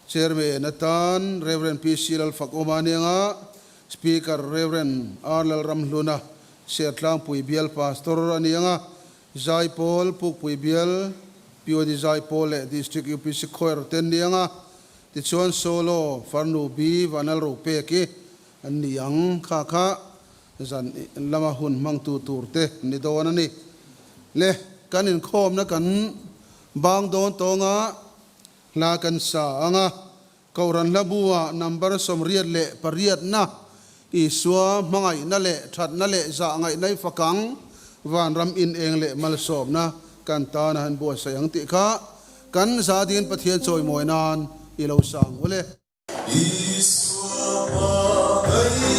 เชอร์เมนตันเรเวรนพีซีลฟักโอมาเนียงะสปีกเกอร์เรเวรนอาร์ลรัมลูนะเสียตลางปุยเบียลพาสตอร์เนียงะไซโพลปุกปุยเบียลพิวดิไซโพลดิสตริกยูพีซิโคเอร์เทนเนียงะติชวนโซโลฟานูบีวานัลโรเปกิอันนี้ยังข้าจันลำหุ่นมังตูเตนิโดนันนี่เละกันอินโคมนะกันบางโดนตงะลากันสางะกอรันละบัวนัมเบอร์สมเรียดเละปริยัดนะอีสัวมังไงนั่นเละชัดนั่นเละจะไงในฝักังวันรำอินเองเละมัลสอบนะกันตานะฮันบัวสยังติกะกันสาดินปะเทียนโจยมวยนานอีเราสังวะเลยอีสัวมังไง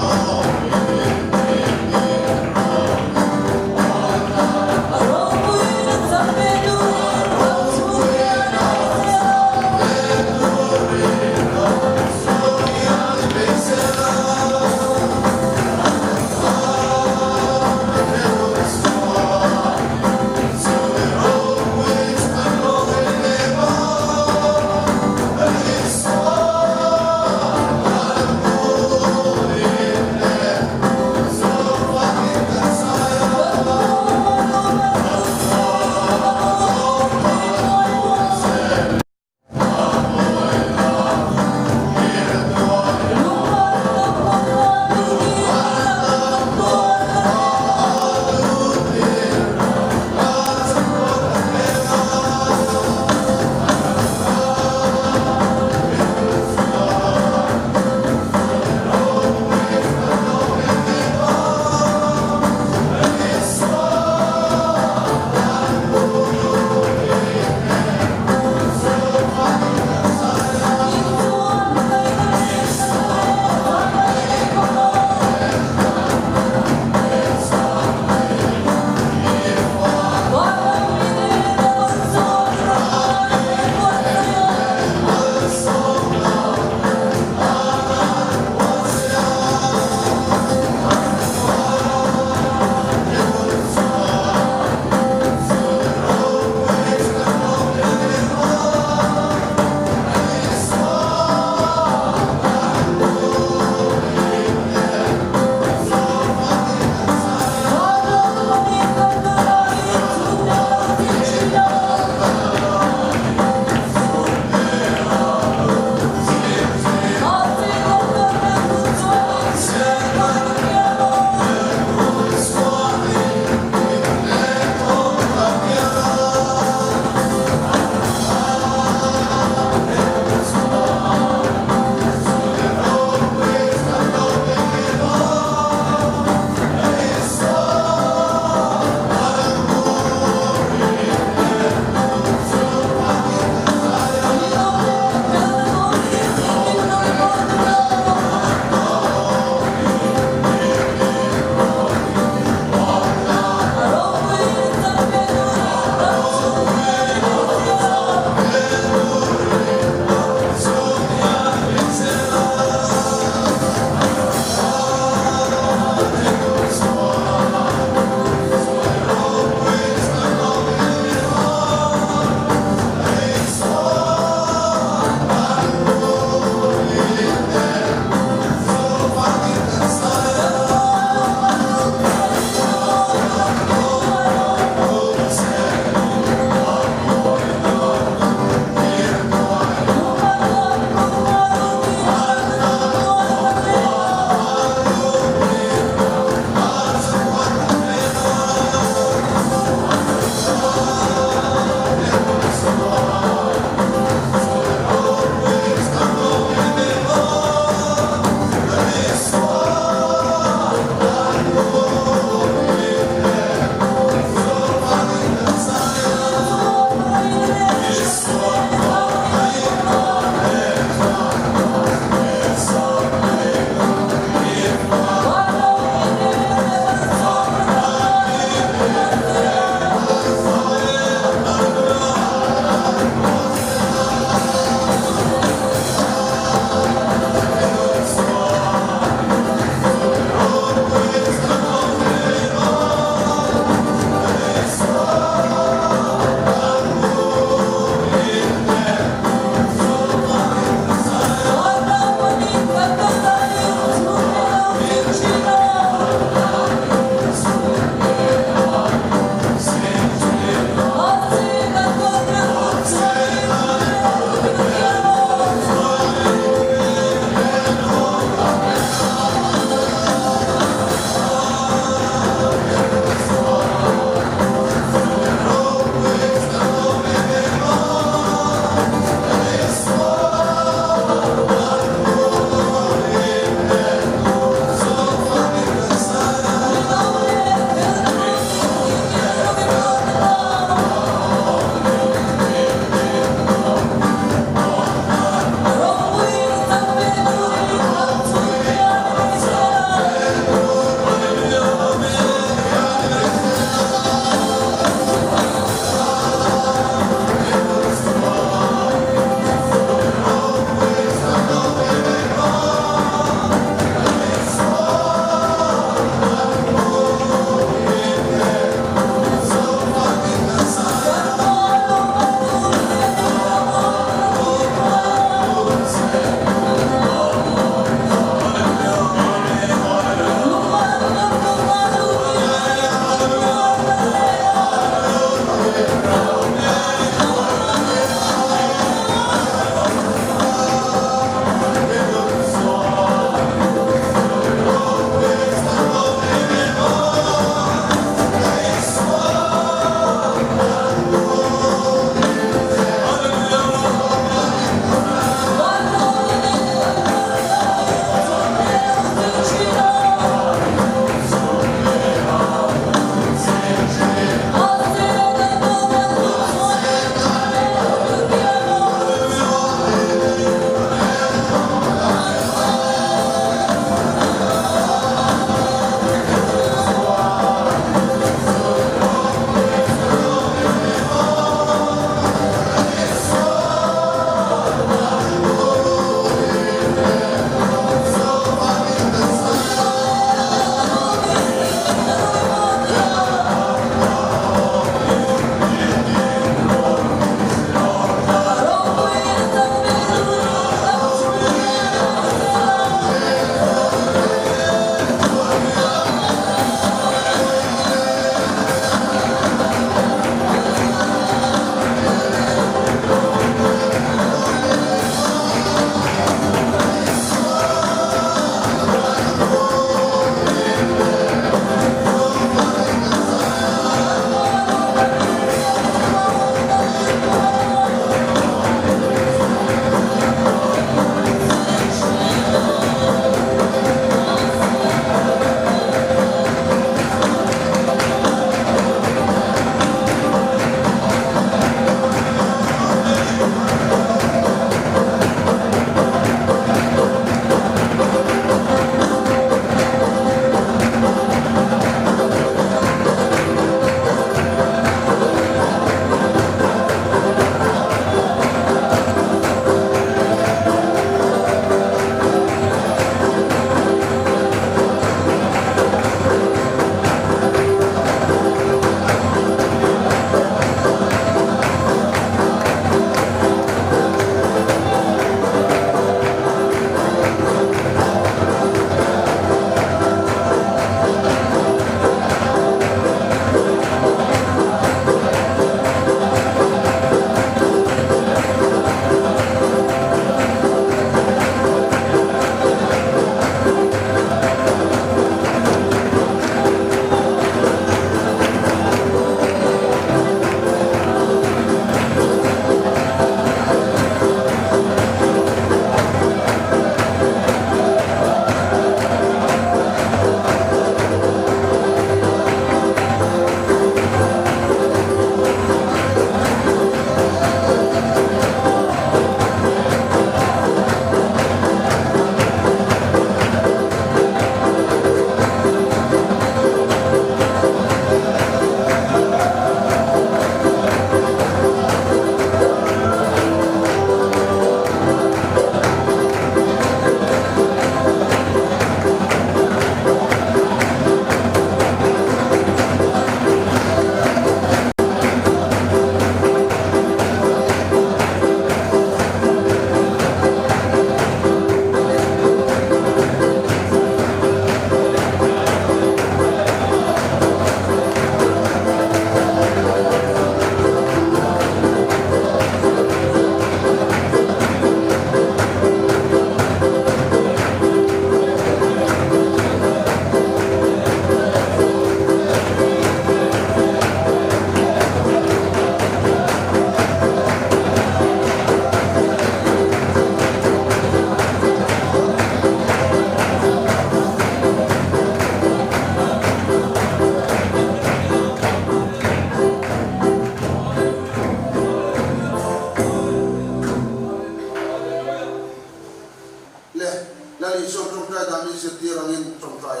trong trai dami se ti rangin trong trai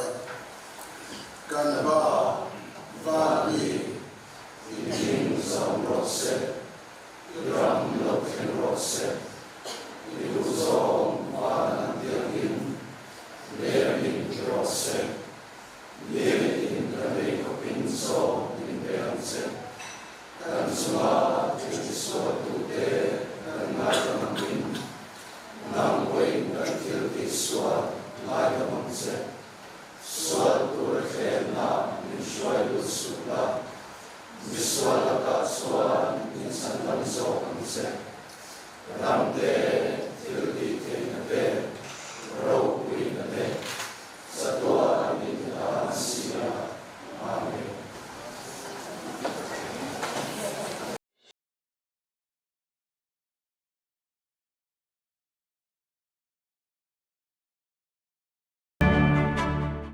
kan ba va ni in som rot se ram lo ken rot se lu som va